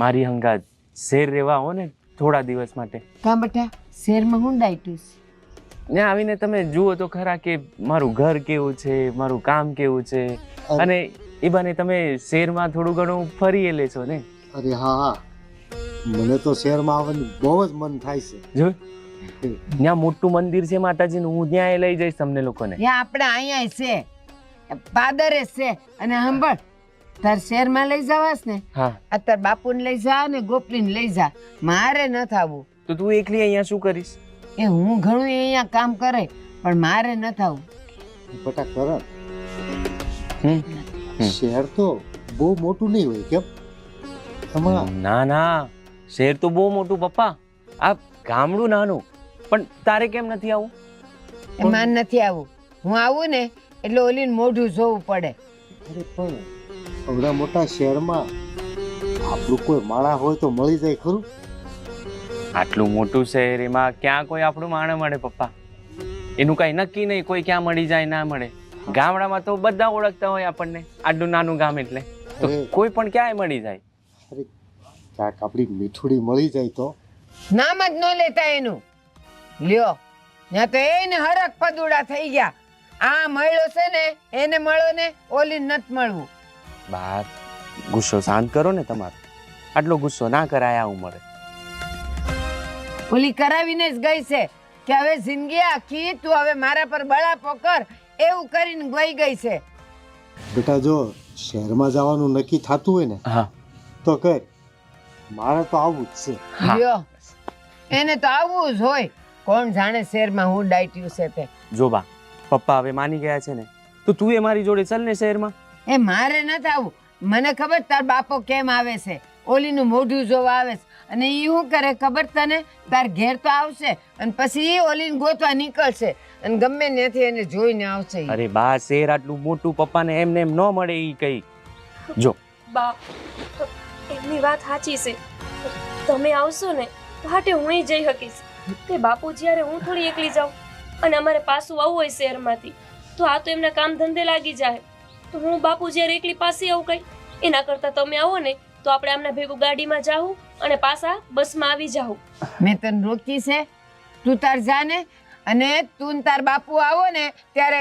મારી હંગાત શેર રહેવા આવો ને થોડા દિવસ માટે. કા બેટા, શેરમાં હું ડાયટું છે? ત્યાં આવીને તમે જુઓ તો ખરા કે મારું ઘર કેવું છે, મારું કામ કેવું છે, અને એ બાને તમે શેરમાં થોડું ઘણું ફરી લેશો ને. અરે હા હા, મને તો શહેરમાં આવવાનું બહુ જ મન થાય છે. જો ત્યાં મોટું મંદિર છે માતાજીનું, હું ત્યાં લઈ જઈશ તમને લોકોને. યા આપણે અહીંયા છે, પાદરે છે. અને સાંભળ, તાર શહેરમાં લઈ જવાસ ને, હા આ તાર બાપુને લઈ જા ને ગોપલીને લઈ જા. મારે નથી આવવું. તો તું એકલી અહીંયા શું કરીશ? એ હું ઘણું અહીંયા કામ કરે, પણ મારે નથી આવવું. બટા કરણ, હમ. શહેર તો બહુ મોટું નહીં હોય કેમ? એમાં ના ના, શહેર તો બહુ મોટું પપ્પા, આ ગામડું નાનું. પણ તારે કેમ નથી આવું? એ મારે નથી આવવું. હું આવું ને એટલે ઓલીને મોઢું જોવું પડે. અરે પણ આવડા મોટા શહેરમાં આપણું કોઈ માણા હોય તો મળી જાય ખરું? આટલું મોટું શહેર, એમાં ક્યાં કોઈ આપણું માણસ મળે પપ્પા? એનું કઈ નક્કી નહીં, કોઈ ક્યાં મળી જાય ના મળે. ગામડામાં તો બધા ઓળખતા હોય આપણને, આટલું નાનું ગામ એટલે તો કોઈ પણ ક્યાંય મળી જાય. અરે ક્યાંક આપણી મીઠુડી મળી જાય તો? નામ જ ન લેતા એનું. લ્યો, ત્યાં તો એને હરખ પદુડા થઈ ગયા. આ મળ્યો છે ને એને મળો ને, ઓલીને નથી મળવું. બા, ગુસ્સો શાંત કરો ને તમારો. આટલો ગુસ્સો ના કરાય આ ઉંમરે. ઓલી કરાવીને જ ગઈ છે કે હવે જિંદગી આખી તું હવે મારા પર બળાપો કર, એવું કરીને ગઈ ગઈ છે. બેટા જો શહેરમાં જવાનું નક્કી થતું હોય ને હા તો કર, મારે તો આવવું જ છે. હા. લ્યો, એને તો આવવું જ હોય. કોણ જાણે શહેરમાં હું ડાયટ્યું છે તે. જો બા, પપ્પા હવે માની ગયા છે ને, તો તું એ મારી જોડે ચાલ ને શહેરમાં. એ મારે નથી આવવું. મને ખબર તાર બાપો કેમ આવે છે, ઓલીનું મોઢું જોવા આવે છે. અને ઈ શું કરે ખબર તને? તાર ઘેર તો આવશે અને પછી ઈ ઓલીને ગોતવા નીકળશે અને ગમે ત્યાંથી એને જોઈને આવશે ઈ. અરે બા, શહેર આટલું મોટું, પપ્પાને એમને એમ ન મળે ઈ કઈ. જો બા, એમની વાત સાચી છે. તમે આવશો ને તો હાટે હું જઈ શકીશ. કે બાપુ જ્યારે હું થોડી એકલી જાઉં અને અમારે પાછું આવવું હોય શહેરમાંથી, તો આ તો એમના કામ ધંધે લાગી જાય. તો હું બાપુ જ્યારે એકલી પાસે આવું કઈ, એના કરતાં તમે આવો ને તો આપણે આમના ભેગું ગાડીમાં જાવું અને પાછા બસમાં આવી જાવું. મેં તને રોકી છે, તું તાર જાને. અને તું ને તાર બાપુ આવો ને ત્યારે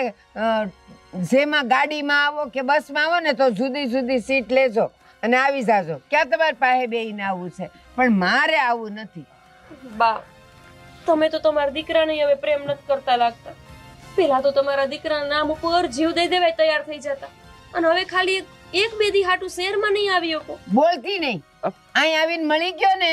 જેમાં ગાડીમાં આવો કે બસમાં આવો ને તો જુદી જુદી સીટ લેજો અને આવી જાજો. ક્યાં તમારી પાસે બેહીને આવવું છે? પણ મારે આવવું નથી. બા, તમે તો તમારા દીકરાને હવે પ્રેમ નથી કરતા લાગતા. પેલા તો તમારા દીકરાના નામ ઉપર જીવ દઈ દેવાય તૈયાર થઈ જતા, અને હવે ખાલી એક બે દી હાટું શહેરમાં નહીં આવી શકો. બોલતી નહીં. અહીં આવીને મળી ગયો ને,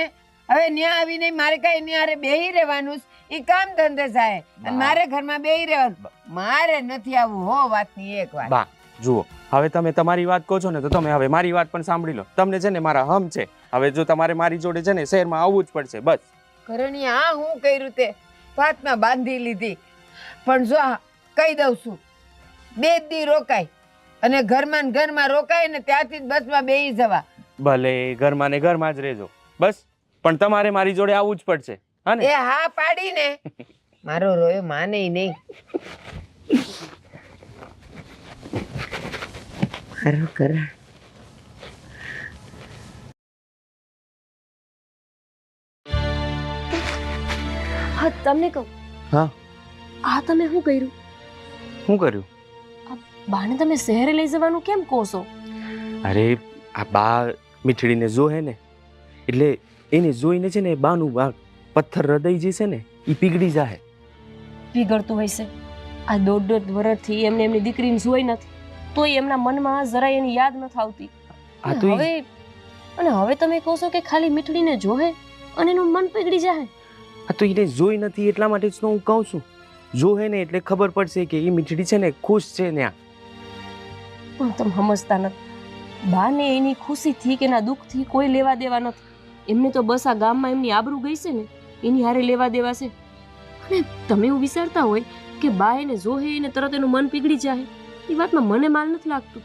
હવે ન્યા આવીને મારે કઈ ન્યારે બેહી રહેવાનું છે. ઈ કામ ધંધે જાય અને મારે ઘરમાં બેહી રહેવાનું. મારે નથી આવવું હો. વાતની એક વાત. બા જુઓ, હવે તમે તમારી વાત કહો છો ને, તો તમે હવે મારી વાત પણ સાંભળી લો. તમને છે ને મારા હમ છે. હવે જો તમારે મારી જોડે છે ને શહેરમાં આવવું જ પડશે બસ. કરણી આ હું કર્યું તે વાતમાં બાંધી લીધી. પણ જો કહી દઉં છું, 2 દી રોકાય અને ઘરમાં ને ઘરમાં રોકાય ને ત્યાંથી જ બસમાં બેહી જવા. ભલે ઘરમાં ને ઘરમાં જ રહેજો બસ, પણ તમારે મારી જોડે આવવું જ પડશે. હા ને? એ હા પાડી ને. મારો રોયો માને નહીં. મારો કરણ. હા, તમને કહું. હા. આ તમે શું કર્યું? શું કર્યું? બાને તમે શહેરે લઈ જવાનું કેમ કહો છો? અરે આ બા મીઠડીને જોહે ને, એટલે એને જોઈને છે ને બાનું બા પથ્થર હૃદય જે છે ને એ પીગળી જાય. પીગળતું હોય છે. આ 1.5 વર્ષથી એમને એમની દીકરીને જોઈ નથી, તોય એમના મનમાં જરાય એની યાદ નથી આવતી. આ તો હવે તમે કહો છો કે ખાલી મીઠડીને જોહે અને એનું મન પીગળી જાય. આ તો એને જોઈ નથી એટલા માટે જ તો હું કહું છું. જોહે ને એટલે ખબર પડશે કે એ મીઠડી છે ને ખુશ છે ત્યાં. પણ તમે સમજતા નથી. બાને એની ખુશીથી કે એના દુઃખથી કોઈ લેવા દેવા નથી. એમને તો બસ આ ગામમાં એમની આબરૂ ગઈ છે ને એની હારે લેવા દેવા છે. અને તમે એવું વિચારતા હોય કે બા એને જોહે એને તરત એનું મન પીગળી જાય, એ વાતમાં મને માલ નથી લાગતું.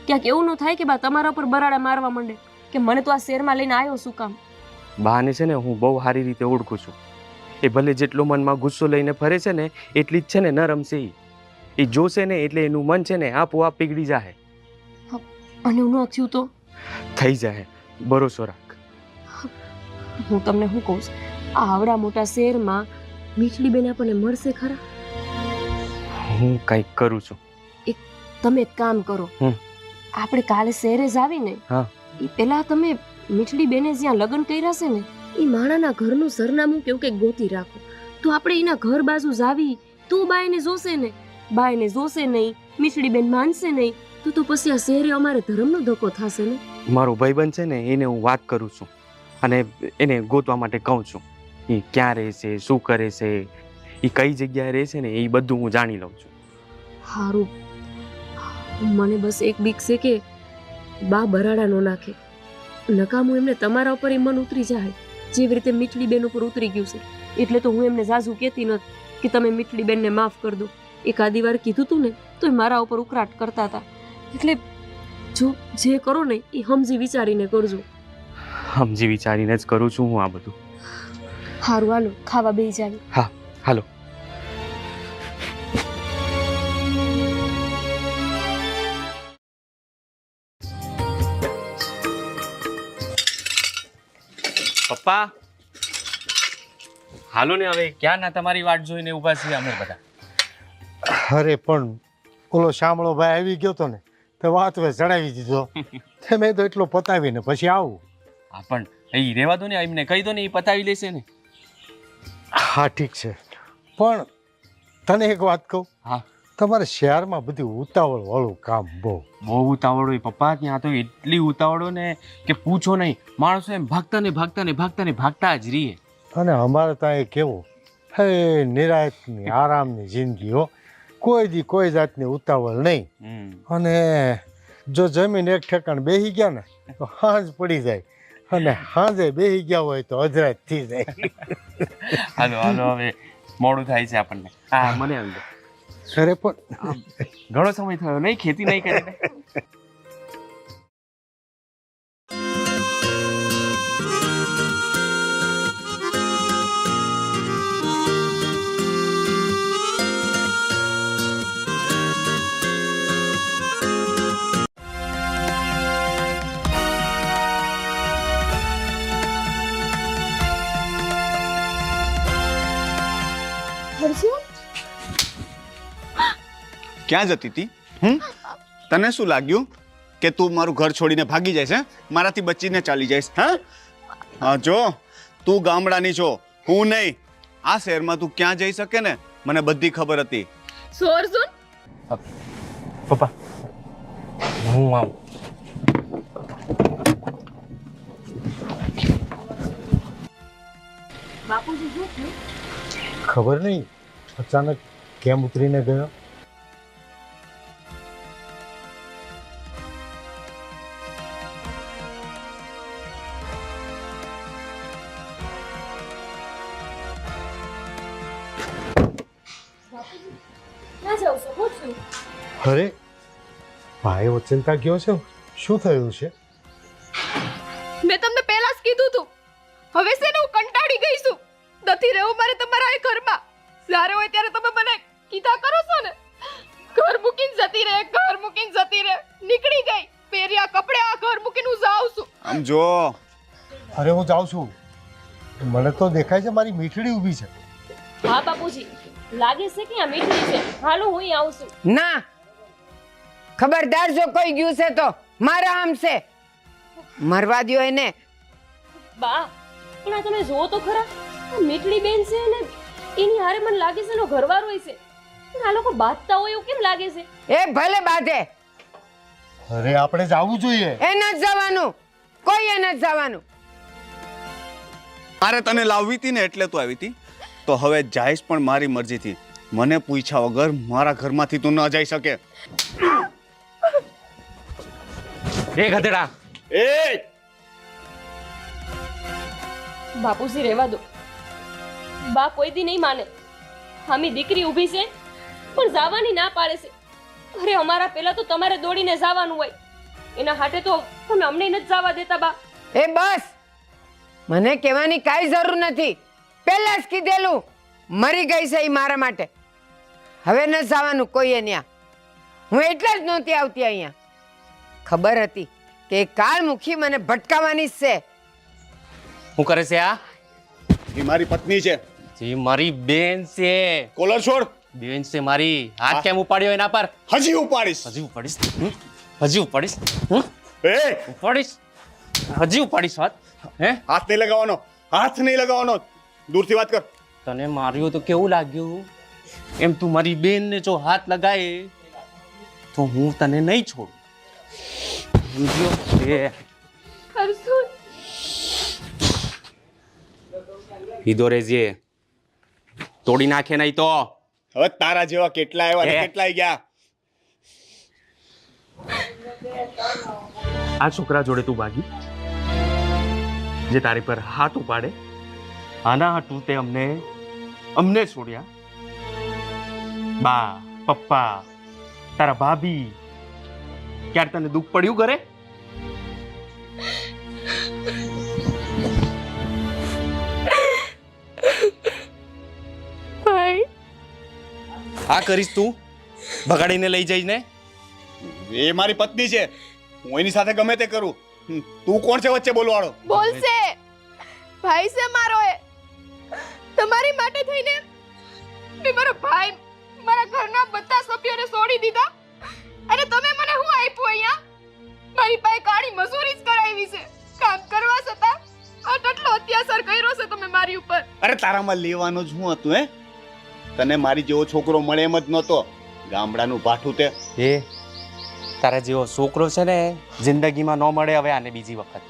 ક્યાંક એવું ન થાય કે બા તમારા પર બરાડા મારવા માંડે કે મને તો આ શહેરમાં લઈને આવ્યો શું કામ? બાને છે ને હું બહુ સારી રીતે ઓળખું છું. એ ભલે જેટલો મનમાં ગુસ્સો લઈને ફરે છે ને એટલી જ છે ને નરમ છે એ જોશે ને એટલે એનું મન છે ને આપોઆપ પીગળી જાય. અને એવું ન થયું તો થઈ જાય, ભરોસો રાખ. હું તમને શું કહું છું, આ આવડા મોટા શહેરમાં મીઠડી બેન આપણને મળશે ખરા? હું કંઈક કરું છું. તમે એક કામ કરો, હમ. આપણે કાલે શહેરે જ આવીને હા. એ પેલા તમે મીઠડી બેને જ્યાં લગ્ન કર્યા છે ને એ માણાના ઘરનું સરનામું કેવું કંઈક ગોતી રાખો, તો આપણે એના ઘર બાજુ જ આવી તો બાયને જોશે ને, બાયને જોશે નહીં, મીઠડી બેન માનશે નહીં તો પછી આ શહેરે અમારે ધર્મનો ધક્કો થશે ને. મારો ભાઈબંધ છે ને એને હું વાત કરું છું અને એને ગોતવા માટે કહું છું. એ ક્યાં રહે છે, શું કરે છે, એ કઈ જગ્યાએ રહે છે ને એ બધું હું જાણી લઉં છું. સારું, મને બસ એક બીક છે કે બા બરાડા નો નાખે, નકામું એમને તમારા ઉપર એ મન ઉતરી જાય જેવી રીતે મીઠડી બેન ઉપર ઉતરી ગયું છે. એટલે તો હું એમને ઝાઝું કહેતી નથી કે તમે મીઠડી બેનને માફ કરી દો. એકાદી વાર કીધું તું ને તો એ મારા ઉપર ઉકળાટ કરતા હતા. એટલે જો જે કરો ને એ સમજી વિચારીને કરજો. સમજી વિચારીને જ કરું છું હું આ બધું. સારું, હાલો ખાવા બેસી જાય. હા, હાલો. પપ્પા, હાલો ને હવે ક્યાં ના તમારી વાટ જોઈને ઊભા છીએ અમે બધા. અરે પણ ઓલો શામળો ભાઈ આવી ગયો તો ને તો વાત હવે ચડાવી દીધો. તે મેં તો એટલો પતાવીને પછી આવું. હા પણ એ રહેવા દો ને, એમને કહી દો ને, એ પતાવી લેશે ને. હા ઠીક છે, પણ તને એક વાત કહું. હા. તમારે શહેરમાં બધી ઉતાવળ વાળું કામ બહુ ઉતાવળ હોય પપ્પા. ત્યાં તો એટલી ઉતાવળો ને કે પૂછો નહીં. માણસો એમ ભાગતા ને ભાગતા ને ભાગતા ને ભાગતા જ રહીએ. અને અમારે ત્યાં એ કેવું હે નિરાયતની આરામની જિંદગી હો, કોઈ દી કોઈ જાતની ઉતાવળ નહીં. અને જો જમીન એક ઠેકાણ બેસી ગયા ને તો હાંજ પડી જાય, અને હાંજે બેસી ગયા હોય તો અજરાત થઈ જાય. હાલો હાલો હવે મોડું થાય છે આપણને. હા મને આવી જાય. અરે પણ ઘણો સમય થયો નહીં, ખેતી નહીં કરીને. ક્યાં જતી હતી? તને શું લાગ્યું કે તું મારું ઘર છોડીને ભાગી જઈશ? મારાથી બચીને ચાલી જઈશ? હા જો તું ગામડાની છો, હું નહીં. આ શહેરમાં તું ક્યાં જઈ શકે ને મને બધી ખબર હતી. સોરસુન પપ્પા હું આવું. બાપુજી શું થયું? ખબર નહીં અચાનક કેમ ઉતરીને ગયો. ના જાવ છો, શું થયું? અરે ભાઈ ચિંતા ગયો છે, શું થયું છે? મેં તમને પહેલા જ કીધું તું, હવે છે ને હું કંટાળી ગઈ છું. નથી રહેવું મારે તમારા એ ઘરમાં. જ્યારે હોય ત્યારે તમે મને કીધા કરો છો ને, ઘર મૂકીને જતી રહે, ઘર મૂકીને જતી રહે. નીકળી ગઈ, પહેર્યા કપડે આ ઘર મૂકીને હું જાઉં છું. આમ જો. અરે હું જાઉં છું, મને તો દેખાય છે મારી મીઠડી ઊભી છે. હા બાપુજી, લાગે છે કે આ મીઠડી છે. હાલો હું આવું છું. ના, ખબરદાર જો કોઈ ગયું છે તો મારા આમ છે, મરવા દ્યો એને. બા પણ આ તમે જોવો તો ખરા, આ મીઠડી બેન છે ને એની હારે મને લાગે છે એનો ઘરવાળો હોય છે. પણ આ લોકો બાંધતા હોય એવું કેમ લાગે છે? એ ભલે બાંધે, અરે આપણે જવું જોઈએ. એને જ જવાનું, કોઈ એને જ જવાનું. મારે તને લાવવી હતી ને એટલે તું આવી હતી, તો હવે જાઈશ પણ મારી મરજીથી. મને પૂછ્યા વગર મારા ઘરમાંથી તું ન જઈ શકે. એ ગધેડા! એ બાપુજી રહેવા દો. બા કોઈ દી નહીં માને. આમી દીકરી ઊભી છે પણ જવાની ના પાડે છે. અરે અમારા પહેલા તો તમારે દોડીને જવાનું હોય, એના હાટે તો તમે અમને નથી જવા દેતા બા. એ બસ, મને કહેવાની કાંઈ જરૂર નથી. પહેલા જ કીધેલું, મરી ગઈ છે એ મારા માટે. હવે ન જવાનું કોઈએ ન્યા. હું એટલે જ નહોતી આવતી અહીંયા. ખબર હતી કે એ કાળમુખી મને ભટકાવવાની જ છે. શું કરે છે આ? એ મારી પત્ની છે. જી મારી બેન છે. કોલર છોડ. બેન છે મારી. હાથ કેમ ઉપાડ્યો એના પર? હજી ઉપાડીશ. હજી ઉપાડીશ? હજી ઉપાડીશ? એ ઉપાડીશ? હજી ઉપાડીશ હાથ? હે? હાથ નહીં લગાવવાનો, હાથ નહીં લગાવવાનો. દૂરથી વાત કર. તને માર્યો તો કેવું લાગ્યું? એમ તું મારી બેનને જો હાથ લગાય તો હું તને નહીં છોડું. સમજ્યો? હર્ષુલ, હીધો રેજે, તોડી નાખે નહીં તો. હવે તારા જેવા કેટલા આવ્યા ને એ. કેટલાય ગયા. આ છોકરા જોડે તું ભાગી, જે તારી પર હાથ ઉપાડે, આના હાટું તે અમને છોડ્યા. બા, પપ્પા, તારા ભાભી, ક્યારે તને દુઃખ પડ્યું કરે? ભાઈ આ કરીશ તું? ભગાડીને લઈ જઈશ ને? એ મારી પત્ની છે, હું એની સાથે ગમે તે કરું. તું કોણ છે વચ્ચે બોલવાળો? બોલશે. ભાઈ છે મારો એ. તમારી માટે થઈને મેં મારો ભાઈ, મારા ઘરના બધા સભ્યોને છોડી દીધા. અને તમે મને શું આપ્યું અહીંયા? મારી પાસે કાળી મજૂરી જ કરાવી છે. કામ કરવા છતાં આટલો અત્યાચાર કર્યો છે તમે મારી ઉપર. અરે તારામાં લેવાનું જ શું હતું? તને મારી જેવો છોકરો મળે એમ જ નહોતો. ગામડાનું ભાઠું તે. એ તારા જેવો છોકરો છે ને જિંદગીમાં ન મળે હવે આને બીજી વખત.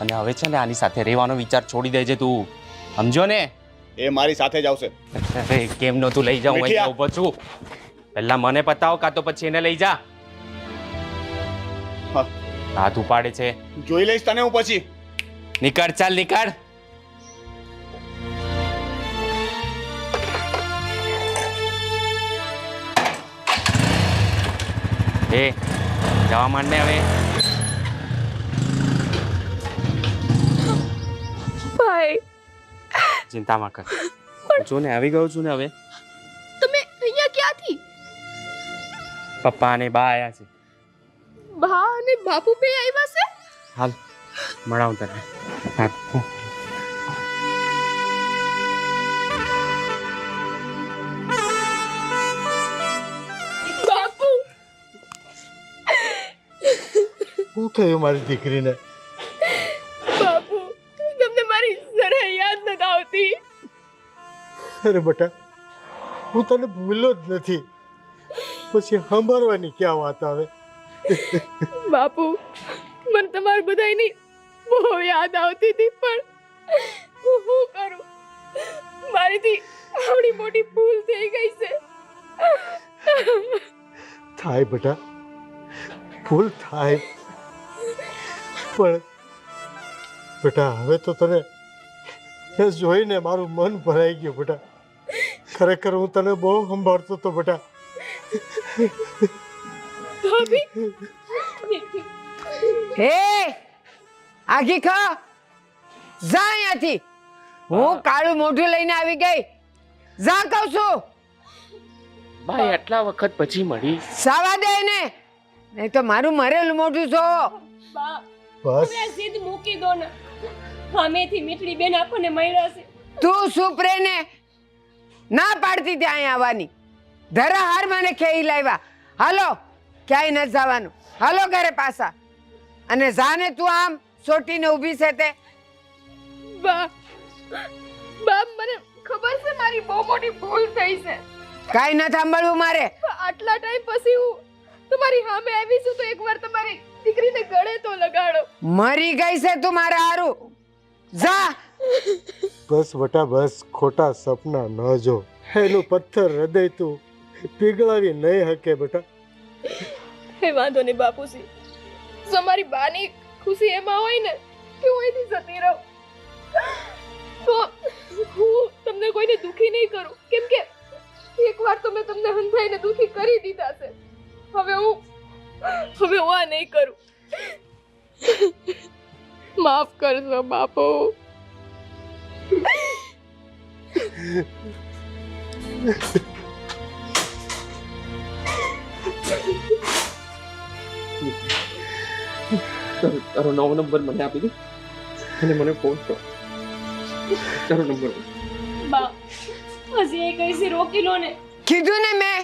અને હવે છે ને આની સાથે રહેવાનો વિચાર છોડી દેજે તું. સમજો ને? એ મારી સાથે જ આવશે. અરે કેમ નો તું લઈ જાઉં? મીઠિયા. અહીંયા ઊભો છું. પહેલા મને પતાવો, કાં તો પછી એને લઈ જા. હા. હાથ ઉપાડે છે. જોઈ લઈશ તને હું પછી. નીકળ, ચાલ નીકળ. એ જવા માંડ ને હવે. ભાઈ ચિંતા માં કર. જો ને આવી ગયો છું ને હવે. તમે અહીંયા ક્યાંથી? પપ્પા અને બા આયા છે. બા અને બાપુ બે આવ્યા છે? હાલ મળાવું તને. હા. બાપુ, શું થયું મારી દીકરીને? બાપુ, તમને મારી જરા યાદ નથી આવતી. અરે બેટા, હું તને ભૂલ્યો જ નથી, પછી સાંભળવાની ક્યાં વાત આવે? બાપુ, મને તમારી બધાયની બહુ યાદ આવતી હતી, પણ હું શું કરું? મારીથી આવડી મોટી ભૂલ થઈ ગઈ છે. થાય બેટા, ભૂલ થાય, પણ બેટા હવે તો તને એ જોઈને મારું મન ભરાઈ ગયું બેટા. ખરેખર હું તને બહુ સંભાળતો હતો બેટા. હે આગી ખા, જા અહીંયાથી. હું કાળું મોઢું લઈને આવી ગઈ. જા કહું છું. ભાઈ આટલા વખત પછી મળી. સાવા દે ને, નહીં તો મારું મરેલું મોઢું જો. બા, બસ તમે આ જીદ મૂકી દો ને. સામેથી મીઠડી બેન આપણને મળ્યા છે. તું ચૂપ રહે ને. ના પાડતી ત્યાં અહીં આવવાની. ધરા હાર મને ખેઈ લાવ્યા. હાલો, ક્યાંય ન જવાનું. હાલો ઘરે પાછા. અને જાને તું આમ સોટીને ઊભી છે તે. બા, બાપ, મને ખબર છે મારી બહુ મોટી ભૂલ થઈ છે. કાંઈ ન સાંભળવું મારે. આટલા ટાઈમ પછી હું તમારી સામે આવી છું, તો એકવાર તમારી દીકરીને ગળે તો લગાડો. મરી ગઈ છે તું મારા હારું. જા. બસ બેટા બસ, ખોટા સપના ન જો. એનું પથ્થર હૃદય તું પીગળાવી નહીં શકે બેટા. હે વાંધો નહીં બાપુજી, જો મારી બાની ખુશી એમાં હોય ને કે હું અહીંથી જતી રહું, તો હું તમને કોઈને દુખી નહીં કરું. કેમ કે એકવાર તો મેં તમને હંધાઈને દુખી કરી દીધા છે. હવે હું આ નહીં કરું. માફ કરજો બાપુ. તારો નવો નંબર મને આપી દે અને મને ફોન કર. તારો નંબર બા હજી એ કઈ છે રોકી લો ને. કીધું ને મેં,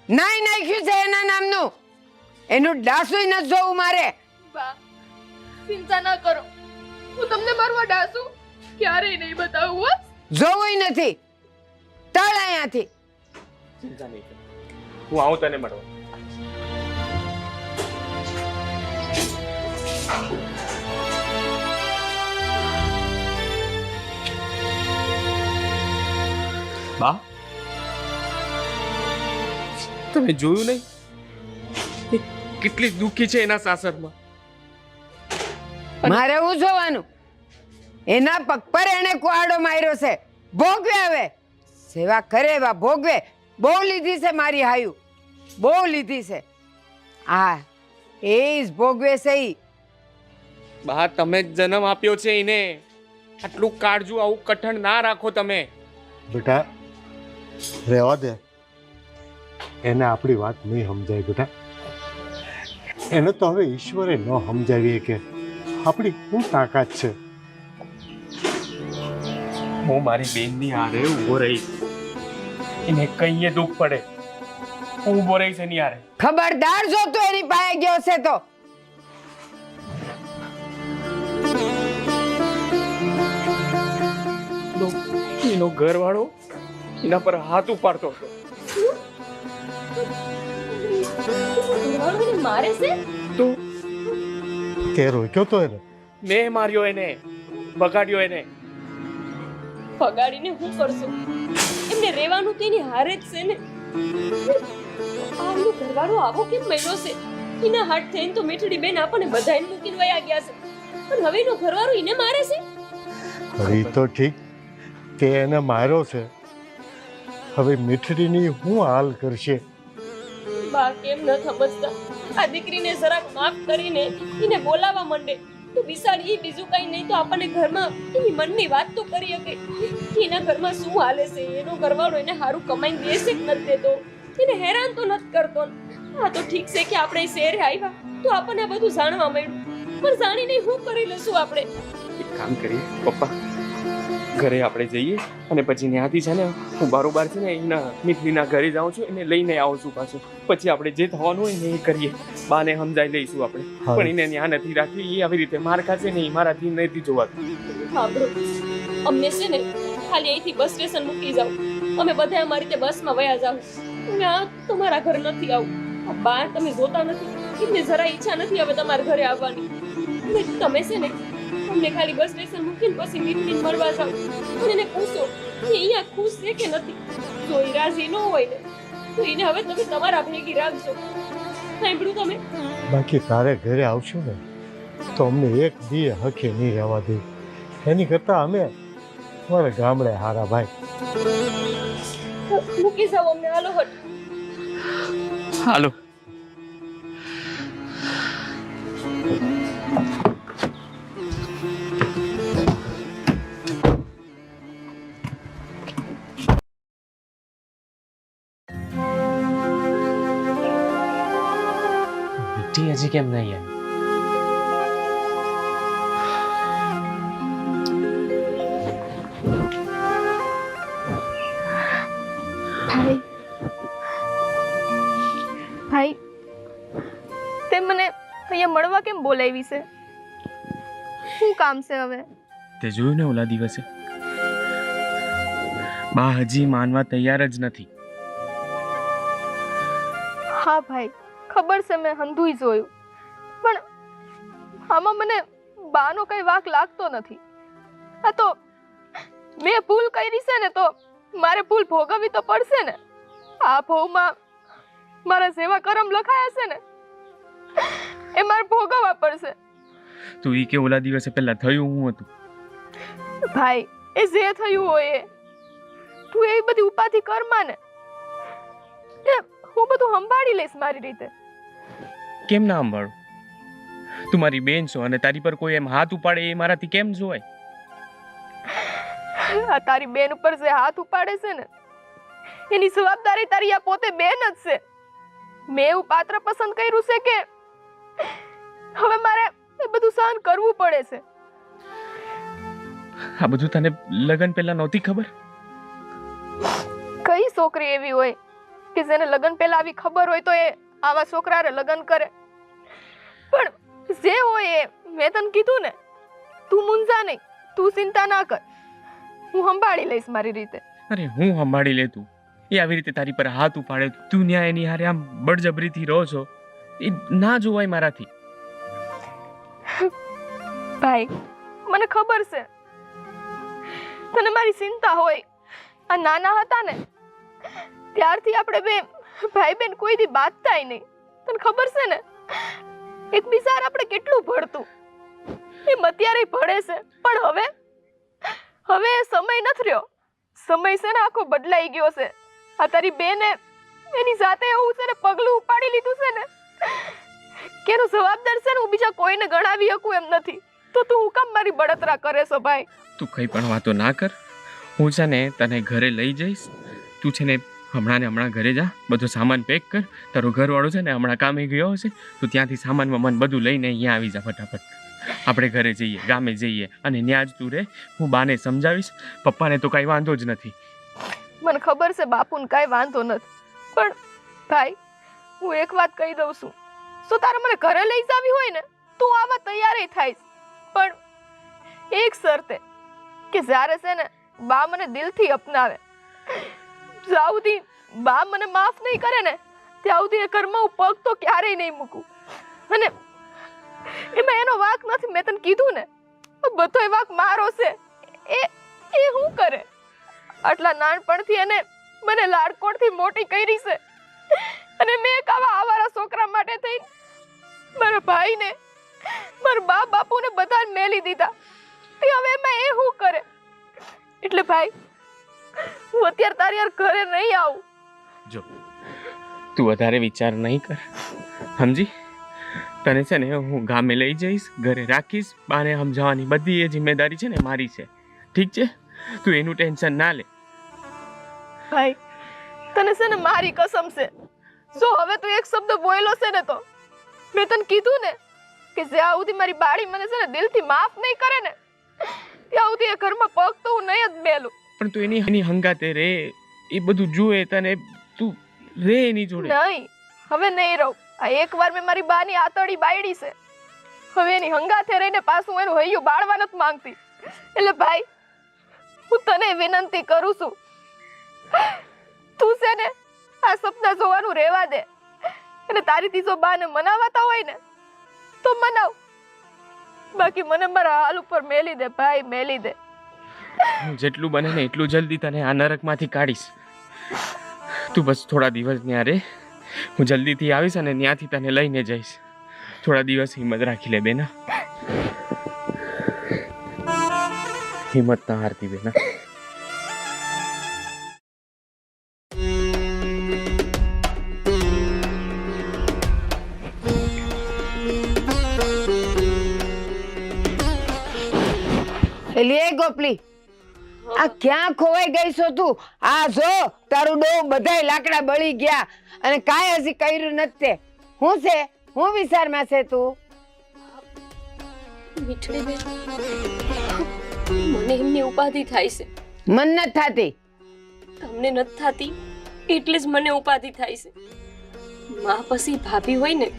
નાઈ નાખ્યું છે એના નામનું. એનું ડાસુય ન જોવું મારે. બા ચિંતા ના કરો, હું તમને મારવા ડાસું ક્યારેય નહીં બતાવું હો. જોવુંય નથી. તળ અહીંયાથી. ચિંતા નહીં કર, હું આવું તને મળવા. બા તમે જોયું નહીં એ કેટલી દુઃખી છે એના સાસરમાં. મારે હું જોવાનું? એના પગ પર એને કુહાડો માર્યો છે. ભોગવે હવે. સેવા કરે એવા ભોગવે. બહુ લીધી છે મારી હાયું, બહુ લીધી છે. આ એ જ ભોગવે છે ઈ. બા તમે જ જન્મ આપ્યો છે એને, આટલું કાળજું આવું કઠણ ના રાખો તમે. બેટા રહેવા દે, એને આપણી વાત નહીં સમજાય બેટા. એને તો હવે ઈશ્વરે ન સમજાવીએ કે આપણી શું તાકાત છે. હું મારી બેનની હારે ઊભો રહીશ, એને કહીએ દુઃખ પડે હું ઊભો રહીશ એની હારે. ખબરદાર જો તું એની પાસે ગયો છે તો. એનો ઘરવાળો એના પર હાથ ઉપાડતો હતો. ઘરવાળો એને મારે છે? તો તે રોક્યો તો એને. મેં માર્યો એને, બગાડ્યો એને. પગાડીને હું કરશું? એમને રહેવાનું તો એની હારે જ છે ને. આનો ઘરવાળો આવો કેમ મળ્યો છે? એના હાથ થઈને તો મીઠડી બેન આપણને બધાને મૂકીને વયા ગયા છે, પણ હવે એનો ઘરવાળો એને મારે છે. અરે ઈ તો ઠીક, તે એને માર્યો છે. હવે મીઠડીની શું હાલ કરશે? બા કેમ ન સમજતા? આ દીકરીને જરાક માફ કરીને એને બોલાવવા માંડે તો વિશાળ ઈ બીજું કઈ નહીં તો આપણને ઘરમાં એની મનની વાત તો કરી શકે. એના ઘરમાં શું હાલે છે, એનો ઘરવાળો એને સારું કમાઈને દે છે કે નથી દેતો, એને હેરાન તો નથી કરતો. હા તો ઠીક છે કે આપણે શહેરે આવ્યા તો આપણને બધું જાણવા મળ્યું, પણ જાણીને શું કરી લેશું આપણે? એક કામ કરીએ પપ્પા, ઘરે આપણે જઈએ અને પછી ત્યાંથી છે ને હું બારોબાર છે ને એના મીઠડીના ઘરે જાઉં છું, એને લઈને આવું છું પાછું. પછી આપણે જે થવાનું હોય ને એ કરીએ, બાને સમજાઈ લઈશું આપણે. પણ એને ત્યાં નથી રાખવી, એ આવી રીતે માર ખાશે ને એ મારાથી નથી જોવાતું. હા બ્રો, અમને છે ને ખાલી અહીંથી બસ સ્ટેશન મૂકી જાવ, અમે બધા અમારી રીતે બસમાં વયા જાવ. અમે આ તમારા ઘર નથી આવું. આ બહાર તમે જોતા નથી, એમને જરા ઈચ્છા નથી હવે તમારા ઘરે આવવાની. અને તમે છે ને અમને ખાલી બસ સ્ટેશન મૂકીને પછી મીઠડીને મળવા જાવ અને એને પૂછો કે અહીંયા ખુશ છે કે નથી. જો એ રાજી ન હોય ને તો એને હવે તમે તમારા ભેગી રાખજો. સાંભળ્યું તમે? બાકી તારે ઘરે આવશું ને તો અમને એક દી હકે નહીં રહેવા દે. એની કરતા અમે અમારા ગામડે હારા ભાઈ. મૂકી જાવ અમને. હાલો હટ. હાલો. હજી કેમ નહીં આવી? ભાઈ તે મને અહીંયા મળવા કેમ બોલાવી છે? શું કામ છે હવે? તે જોયું ને ઓલા દિવસે, બા હજી માનવા તૈયાર જ નથી. હા ભાઈ ખબર છે, મેં હંધુય જોયું, પણ આમાં મને બાનો કઈ વાંક લાગતો નથી. આ તો મેં ભૂલ કરી છે ને તો મારે ભૂલ ભોગવવી તો પડશે ને. આ ભવમાં મારા જેવા કરમ લખાયા છે ને એ મારે ભોગવવા પડશે. તું ઈ કે ઓલા દિવસે પહેલા થયું હું હતું? ભાઈ એ જે થયું હોય એ તું એવી બધી ઉપાધિ કરમાં ને, હું બધું સંભાળી લઈશ મારી રીતે. કેમ ના સંભાળું? તું મારી બેન છો અને તારી પર કોઈ એમ હાથ ઉપાડે એ મારાથી કેમ જોવાય? આ તારી બેન ઉપર જે હાથ ઉપાડે છે ને એની જવાબદારી તારી આ પોતે બેન જ છે. મેં એવું પાત્ર પસંદ કર્યું છે કે હવે મારે એ બધું સહન કરવું પડે છે. આ બધું તને લગ્ન પહેલા નહોતી ખબર? કઈ છોકરી એવી હોય કે જેને લગ્ન પહેલા આવી ખબર હોય તો એ આવા છોકરાને લગ્ન કરે? પણ જે હોય એ મેં તને કીધું ને, તું મૂંઝા નહીં, તું ચિંતા ના કર, હું સંભાળી લઈશ મારી રીતે. અરે હું સંભાળી લે, તું એ આવી રીતે તારી પર હાથ ઉપાડે, તું ન્યાય એની હારે આમ બળજબરીથી રહો છો, એ ના જોવાય મારાથી. ભાઈ મને ખબર છે તને મારી ચિંતા હોય. આ નાના હતા ને ત્યારથી આપણે બે ભાઈ બેન કોઈ દી બાંધતાય નહીં. તને ખબર છે ને એકબીજા આપણે કેટલું ભળતું, એમ અત્યારે ભળે છે. પણ હવે એ સમય નથી રહ્યો. સમય છે ને આખો બદલાઈ ગયો છે. આ તારી બેને એની સાથે એવું છે ને પગલું ઉપાડી લીધું છે ને કે એનો જવાબદાર છે ને હું બીજા કોઈને ગણાવી શકું એમ નથી. તો તું હું કામ મારી બળતરા કરે છે ભાઈ? તું કઈ પણ વાતો ના કર. હું છે ને તને ઘરે લઈ જઈશ. તું છે ને હમણાં ઘરે જા, બધો સામાન પેક કર. તારો ઘરવાળો છે ને હમણાં કામે ગયો હશે, તો ત્યાંથી સામાન વામાન બધું લઈને અહીંયા આવી જા ફટાફટ. આપણે ઘરે જઈએ, ગામે જઈએ અને ત્યાં જ તું રહે. હું બાને સમજાવીશ, પપ્પાને તો કાંઈ વાંધો જ નથી. મને ખબર છે બાપુને કાંઈ વાંધો નથી, પણ ભાઈ હું એક વાત કહી દઉં છું, જો તારે મને ઘરે લઈ જાવી હોય ને તું આવા તૈયાર થાય, પણ એક શરતે કે જ્યારે છે ને બા મને દિલથી અપનાવે, જ્યાં સુધી બા મને માફ નહીં કરે ને ત્યાં સુધી એ ઘરમાં હું પગ તો ક્યારેય નહીં મૂકું. અને એમાં એનો વાંક નથી, મેં તને કીધું ને બધોય વાંક મારો છે. એ શું કરે? આટલા નાનપણથી એને મને લાડકોડથી મોટી કરી છે અને મેં એક આવા આવારા છોકરા માટે થઈ મારા ભાઈને, મારા બા બાપુને બધાને મેલી દીધા. તે હવે એમાં એ શું કરે? એટલે ભાઈ હું અત્યારે તારી યાર ઘરે નહીં આવું. જો તું વધારે વિચાર નહીં કર, સમજી? તને છે ને હું ગામે લઈ જઈશ, ઘરે રાખીશ. બાને સમજાવવાની બધી એ જિમ્મેદારી છે ને મારી છે, ઠીક છે? તું એનું ટેન્શન ના લે. ભાઈ તને છે ને મારી કસમ છે, જો હવે તું એક શબ્દ બોલ્યો છે ને તો મેં તને કીધું ને કે જ્યાં સુધી મારી બાળી મને છે ને દિલથી માફ નહીં કરે ને ત્યાં સુધી એ ઘરમાં પગ તો હું નહીં જ મેલું. પણ તું એની હંગાતે રે, એ બધું જુએ તને, તું રે એની જોડે. નહીં, હવે નહીં રહું. આ એકવાર મેં મારી બાની આતડી બાયડી છે, હવે એની હંગાથે રહીને પાછું એનું હૈયું બાળવા નથી માંગતી. એટલે ભાઈ હું તને વિનંતી કરું છું, તું છે ને આ સપના જોવાનું રહેવા દે અને તારીથી જો બાને મનાવાતા હોય ને તો મનાવ, બાકી મને મારા હાલ ઉપર મેલી દે ભાઈ, મેલી દે. હું જેટલું બને ને એટલું જલ્દી તને આ નરકમાંથી કાઢીશ. તું બસ થોડા દિવસ ત્યાં રે, હું જલ્દીથી આવીશ અને ત્યાંથી તને લઈને જઈશ. થોડા દિવસ હિંમત રાખી લે બેના, હિંમત ના હારતી બેના. એલી એ ગોપલી, આ ક્યાં ખોવાઈ ગઈ છો તું? આ જો તારું ડો બધાય લાકડા બળી ગયા અને કાંઈ હજી કર્યું નથી. હું છે, હું વિચારમાં છે તું? મીઠડી બેન, મને એમની ઉપાધિ થાય છે. મન નથી થાતી. તમને નથી થાતી એટલે જ મને ઉપાધિ થાય છે. માં પછી ભાભી હોય ને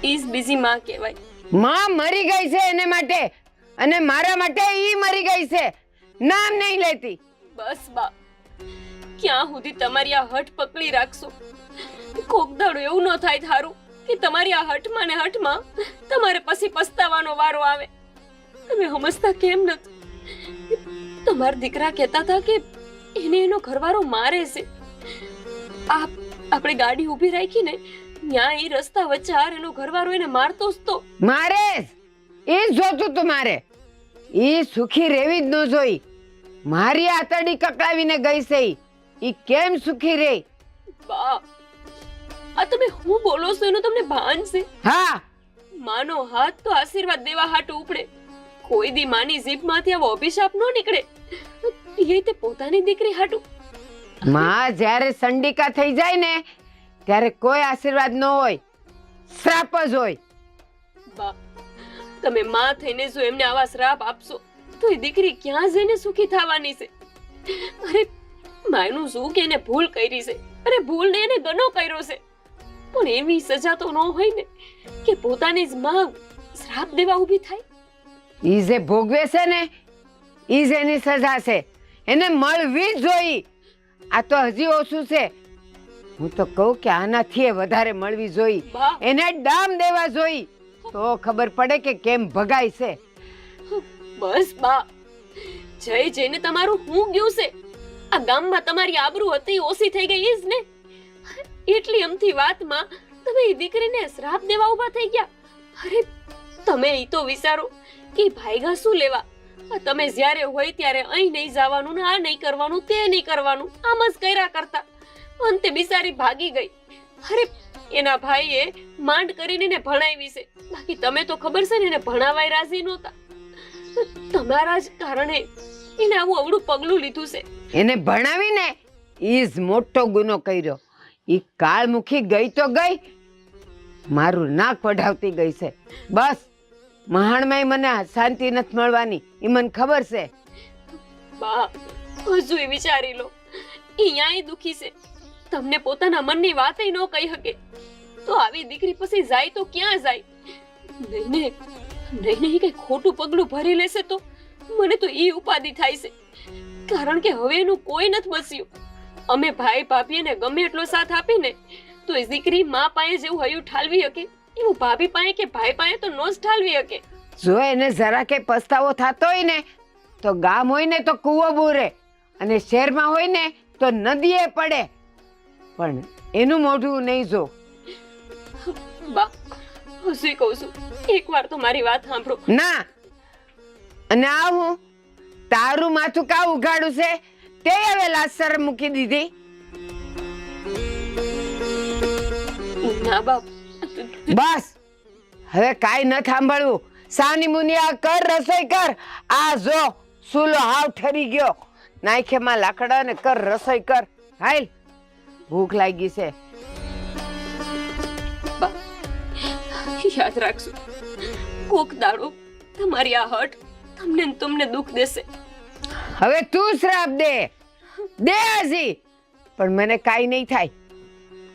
ઈ જ બીજી માં કહેવાય. માં મરી ગઈ છે એને માટે, અને મારા માટે ઈ મરી ગઈ છે. નામ નહીં લેતી. બસ બા, ક્યાં સુધી તમારી આ હઠ પકડી રાખશો? કોક દાડો એવું ન થાય થારું કે તમારી આ હઠમાં ને હઠમાં તમારે પછી પસ્તાવાનો વારો આવે. તમે સમજતા કેમ નથી? તમારા દીકરા કહેતા હતા કે એને એનો ઘરવાળો મારે છે. આપણે ગાડી ઊભી રાખી ને ત્યાં એ રસ્તા વચ્ચે હાર એનો ઘરવાળો એને મારતો જ તો. મારે એ જોતું તું મારે. ઈ સુખી રેવી જ ન જોઈ. મારી આતડી કકડાવીને ગઈ છે. ઈ કેમ સુખી રે? બા, આ તમે હું બોલો છો એનું તમને ભાન છે? હા, માનો હાથ તો આશીર્વાદ દેવા હાટુ ઉપડે. કોઈ દી માની જીભમાંથી આવો અભિશાપ ન નીકળે. એ તે પોતાની દીકરી હાટુ. માં જ્યારે સંડિકા થઈ જાય ને ત્યારે કોઈ આશીર્વાદ ન હોય, શ્રાપ જ હોય. બા, તમે માં થઈને જો એમને આવા શ્રાપ આપશો તો એ દીકરી ક્યાં જઈને સુખી થવાની છે? અરે માયનું શું કે એને ભૂલ કરી છે, અરે ભૂલ ને એને ગનો કર્યો છે, પણ એવી સજા તો ન હોય ને કે પોતાની જ માં શ્રાપ દેવા ઊભી થાય. ઈ જે ભોગવે છે ને ઈ જ એની સજા છે, એને મળવી જ જોઈ. આ તો હજી ઓછું છે. હું તો કહું કે આનાથી વધારે મળવી જોઈ, બા, એને ડામ દેવા જોઈ, તો ખબર પડે કે કેમ ભગાય છે. બસ બા, જય જઈને તમારું હું ગયું છે? આ ગામમાં તમારી આબરૂ હતી ઓછી થઈ ગઈ જ ને. એટલી અમથી વાતમાં તમે એ દીકરીને શ્રાપ દેવા ઊભા થઈ ગયા. અરે તમે ઈ તો વિચારો કે ભાઈગા શું લેવા? આ તમે જ્યારે હોય ત્યારે અહીં નહીં જવાનું ને આ નહીં કરવાનું તે નહીં કરવાનું આમ જ કર્યા કરતા અંતે બિચારી ભાગી ગઈ. અરે એના ભાઈએ માંડ કરીને એને ભણાવી છે, બાકી તમે તો ખબર છે ને એને ભણાવાય રાજી નહોતા. તમારા જ કારણે એને આવું અવળું પગલું લીધું છે. એને ભણાવીને ઈ જ મોટો ગુનો કર્યો. ઈ કાળમુખી ગઈ તો ગઈ, મારું નાક વઢાવતી ગઈ છે. બસ મહાણમાંય મને શાંતિ નથી મળવાની, ઈ મને ખબર છે. બા, હજુ વિચારી લો, ઈ ન્યાય દુખી છે, તમને પોતાના મનની વાતે ન કહી શકે તો આવી દીકરી પછી જાય તો ક્યાં જાય? નહીં નહીં કઈ ખોટું પગલું ભરી લેશે તો મને તો ઈ ઉપાધિ થાય છે, કારણ કે હવે એનું કોઈ નથી બસ્યું. અમે ભાઈ ભાભીને ગમે એટલો સાથ આપીને તો એ દીકરી માં પાસે જેવું હયું ઠાલવી શકે એવું ભાભી પાસે કે ભાઈ પાસે તો નો જ ઠાલવી શકે. જો એને જરા કે પસ્તાવો થતો હોય ને તો ગામ હોય ને તો કૂવો બૂરે, અને શહેરમાં હોય ને તો નદીએ પડે, પણ એનું મોઢું નહીં જો. બા, હસી કહું છું, એકવાર તો મારી વાત સાંભળો. ના, અને આ હું તારું માથું કા ઉઘાડું છે તે હવે લાસર મૂકી દીધી. ના બાપ, બસ હવે કાઈ ન સાંભળવું. સાની મુનિયા કર, રસોઈ કર. આ જો સુલો હાવ ઠરી ગયો, નાખેમાં લાકડા ને કર રસોઈ કર. હાલ, ભૂખ લાગી છે. બા, યાદ રાખજો, કોક દાડો તમારી આ હટ તમને ને તમને દુઃખ દેશે. હવે તું શ્રાપ દે હજી, પણ મને કાઈ નહીં થાય,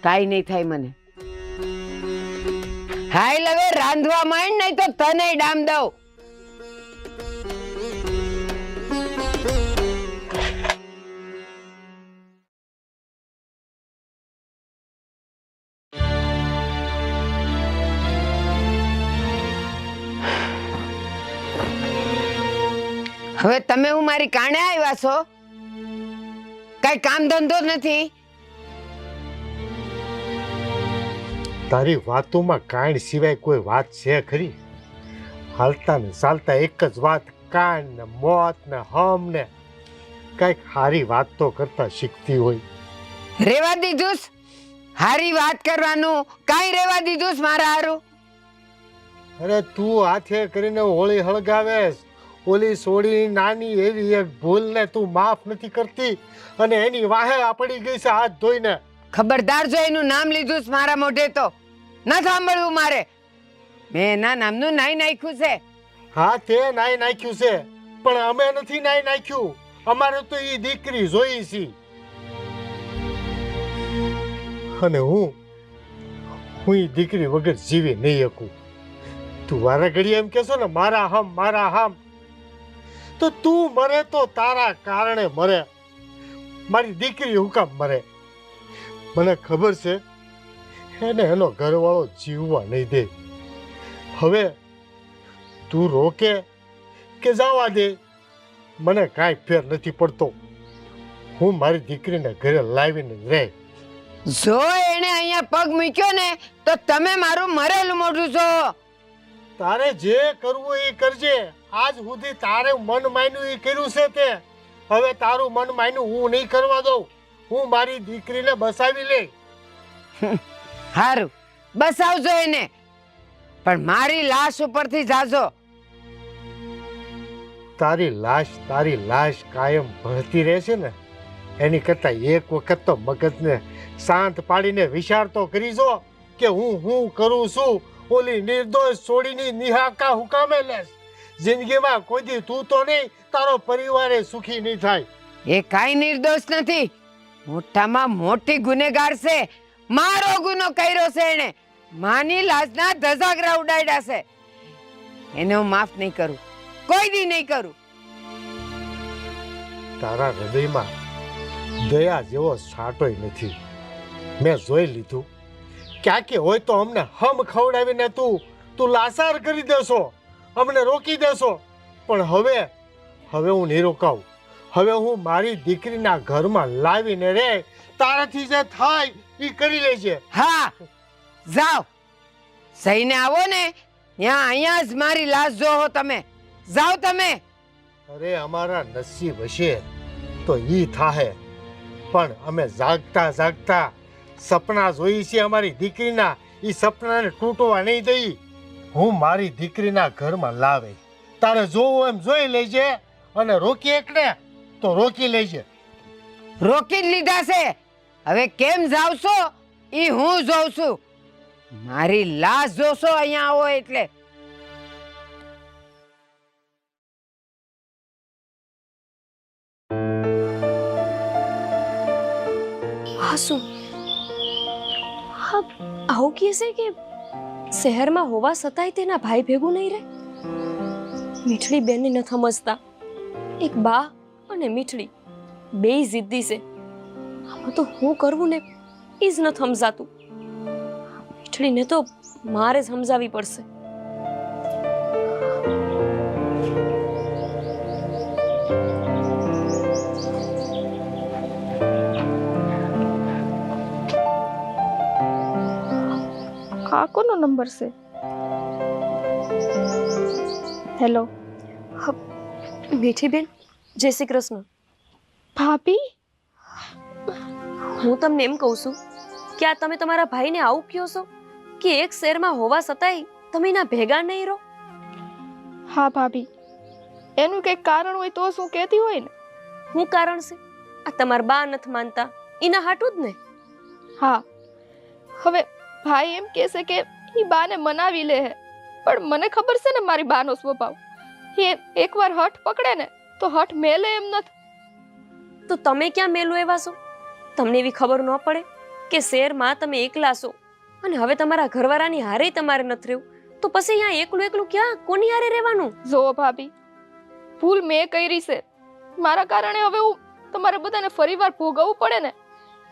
કાઈ નહીં થાય મને. હાલ હવે રાંધવા માંડ, નહીં તો તને ડામ દઉં. હવે તમે હું મારી કાણે આવ્યા છો? કઈ કામ ધંધો નથી? તારી વાતોમાં કાંડ સિવાય કોઈ વાત છે ખરી? હાલતા ને ચાલતા એક જ વાત, કાંડ ને મોત ને હમ ને. કઈક હારી વાત તો કરતા શીખતી હોય. રેવા દીધું હારી વાત કરવાનું, કાઈ રેવા દીધું મારા હારું? અરે તું હાથે કરીને હોળી હળગાવેશ, ઓલી સોડી નાની એવી એક ભૂલ ને તું માફ નથી કરતી, અને એની વાહે પડી ગઈ છે હાથ ધોઈને. ખબરદાર જો એનું નામ લીધું મારા મોઢે તો ના સાંભળવું મારે. મેં એના નામનું નાઈ નાખ્યું છે. હા, તે નાઈ નાખ્યું છે, પણ અમે નથી નાઈ નાખ્યું. અમારે તો ઈ દીકરી જોઈ છે, અને હું ઈ દીકરી વગર જીવી નહીં શકું. તું વારા ઘડી એમ કેશો ને મારા હમ, તો તું મરે તો તારા કારણે મરે. મારી દીકરી હું કામ મરે? મને ખબર છે એને એનો ઘરવાળો જીવવા નહીં દે. હવે તું રોકે કે જવા દે, મને કાંઈ ફેર નથી પડતો. હું મારી દીકરીને ઘરે લાવીને જ રહે. જો એને અહીંયા પગ મૂક્યો ને તો તમે મારું મરેલું મોઢું છો. તારે જે કરવું એ કરજે. આજ સુધી તારે મન માન્યું એ કર્યું છે તે. હવે તારું મન માન્યું હું નહીં કરવા દઉં. હું મારી દીકરીને બસાવી લે. હારું, બસાવજો એને. પણ મારી લાશ ઉપરથી જાજો. તારી લાશ કાયમ ભળતી રહેશે ને એની કરતાં એક વખત તો મગજને શાંત પાડીને વિચાર તો કરી જો કે હું કરું છું. ઓલી નિર્દોષ છોડીની નિહાકા હુકામે લેશ. જિંદગીમાં કોઈ દી તું તો નહીં, તારો પરિવારે સુખી નહીં થાય. એ કાંઈ નિર્દોષ નથી, મોટામાં મોટી ગુનેગાર છે. મારો ગુનો કર્યો છે એણે. માની લાશના ધજાગરા ઉડાડ્યા છે. એને હું માફ નહીં કરું, કોઈ દી નહીં કરું. તારા હૃદયમાં દયા જેવો સાટોય નથી. મેં જોઈ લીધું. ક્યાંકે હોય તો અમને હમ ખવડાવીને તું લાસાર કરી દેશો, અમને રોકી દેશો. પણ હવે હું નહીં રોકાવું. હવે હું મારી દીકરીના ઘરમાં લાવીને રે, તારાથી જે થાય એ કરી લેજે. હા, જાઓ. સહીને આવો ને ત્યાં અહીંયા જ મારી લાશ જોહો તમે. જાઓ તમે. અરે અમારા નસીબ હશે તો ઈ થાહે, પણ અમે જાગતા સપના જોઈ છે અમારી દીકરીના. એ સપનાને તૂટવા નહીં દઈ. હું મારી દીકરીના ઘરમાં લાવે, તારે જોવું એમ જોઈ લેજે, અને રોકી એકને તો રોકી લેજે. રોકી જ લીધા છે. હવે કેમ જાવશો ઈ હું જોઉં છું. મારી લાશ જોશો અહીંયા આવો એટલે. હા શું હા આવું કહે છે કે શહેરમાં હોવા છતાંય તેના ભાઈ ભેગું નહીં રહે? મીઠડી બેનને ન સમજતા. એક બા અને મીઠડી બેય જિદ્દી છે. આમાં તો હું કરવું ને એ જ ન સમજાતું. મીઠડીને તો મારે જ સમજાવવી પડશે. આ કોનો નંબર છે? હેલો મીઠી બેન, જય શ્રી કૃષ્ણ. ભાભી, હું તમને એમ કહું છું કે આ તમે તમારા ભાઈને આવું કહો છો કે એક શહેરમાં હોવા છતાંય તમે એના ભેગા નહીં રહો? હા ભાભી, એનું કંઈક કારણ હોય તો શું કહેતી હોય ને. શું કારણ છે? આ તમારા બા નથી માનતા એના હાટું જ ને? હા, હવે ભાઈ એમ કહેશે કે ઈ બાને મનાવી લે હે, પણ મને ખબર છે ને મારી બાનો સ્વભાવ. એ એકવાર હઠ પકડે ને તો હઠ મેલે એમ નથી. તો તમે ક્યાં મેલું એવા છો? તમને એવી ખબર ન પડે કે શહેરમાં તમે એકલા છો અને હવે તમારા ઘરવાળાની હારે તમારે નથી રહેવું, તો પછી અહીંયા એકલું ક્યાં કોની હારે રહેવાનું? જો ભાભી, ભૂલ મેં કરી છે. મારા કારણે હવે હું તમારે બધાને ફરીવાર ભોગવવું પડે ને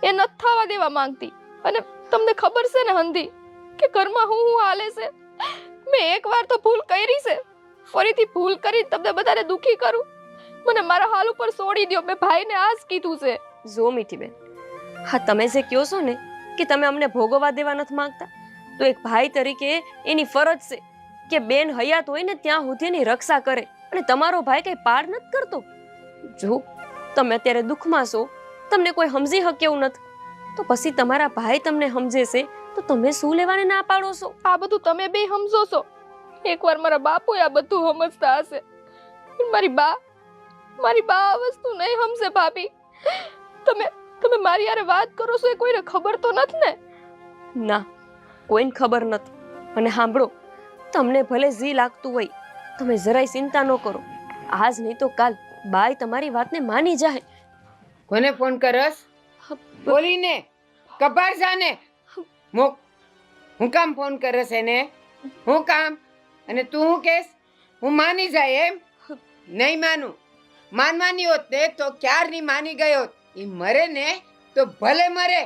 એ નથી થવા દેવા માંગતી. અને તમને ખબર છે ને હંધી કે ઘરમાં હું હાલે છે. મેં એકવાર તો ભૂલ કરી છે, ફરીથી ભૂલ કરી તમને બધાને દુખી કરું? મને મારા હાલ ઉપર છોડી દો. મેં ભાઈને આ જ કીધું છે. જો મીઠી બેન, હા તમે જે કહો છો ને કે તમે અમને ભોગવવા દેવા નથી માંગતા, તો એક ભાઈ તરીકે એની ફરજ છે કે બેન હયાત હોય ને ત્યાં સુધી એની રક્ષા કરે. અને તમારો ભાઈ કઈ પાર નથી કરતો. જો તમે અત્યારે દુઃખમાં છો, તમને કોઈ સમજી શકે એવું નથી, તો પછી તમારા ભાઈ તમને સમજે છે તો તમે શું લેવાને ના પાડો છો? આ બધું તમે બે સમજો છો. એકવાર મારા બાપુ આ બધું સમજતા હશે. મારી બા આ વસ્તુ નહીં સમજે ભાભી. તમે મારી યારે વાત કરો છો એ કોઈને ખબર તો નથી ને? ના, કોઈને ખબર નથી. અને સાંભળો, તમને ભલે જી લાગતું હોય, તમે જરાય ચિંતા ન કરો. આજ નહીં તો કાલ બાઈ તમારી વાતને માની જાય. કોને ફોન કરસ? બોલીને કપાર જાને મોક. હું કામ ફોન કરસ એને? હું કામ? અને તું હું કેસ? હું માની જાય એમ? નહીં માનું. માનવાની હોત ને તો ક્યારની માની ગઈ હોત. ઈ મરે ને તો ભલે મરે,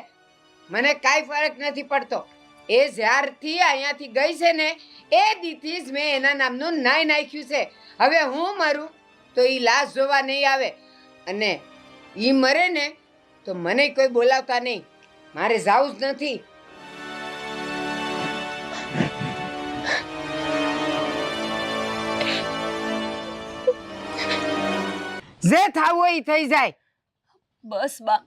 મને કાંઈ ફરક નથી પડતો. એ જ્યારથી અહીંયાથી ગઈ છે ને એ દીથી જ મેં એના નામનું નાઈ નાખ્યું છે. હવે હું મરું તો ઈ લાશ જોવા નહીં આવે, અને ઈ મરે ને તો મને કોઈ બોલાવતા નહીં. મારે જાવું જ નથી. જે થાવું હોય ઈ થઈ જાય. બસ બા,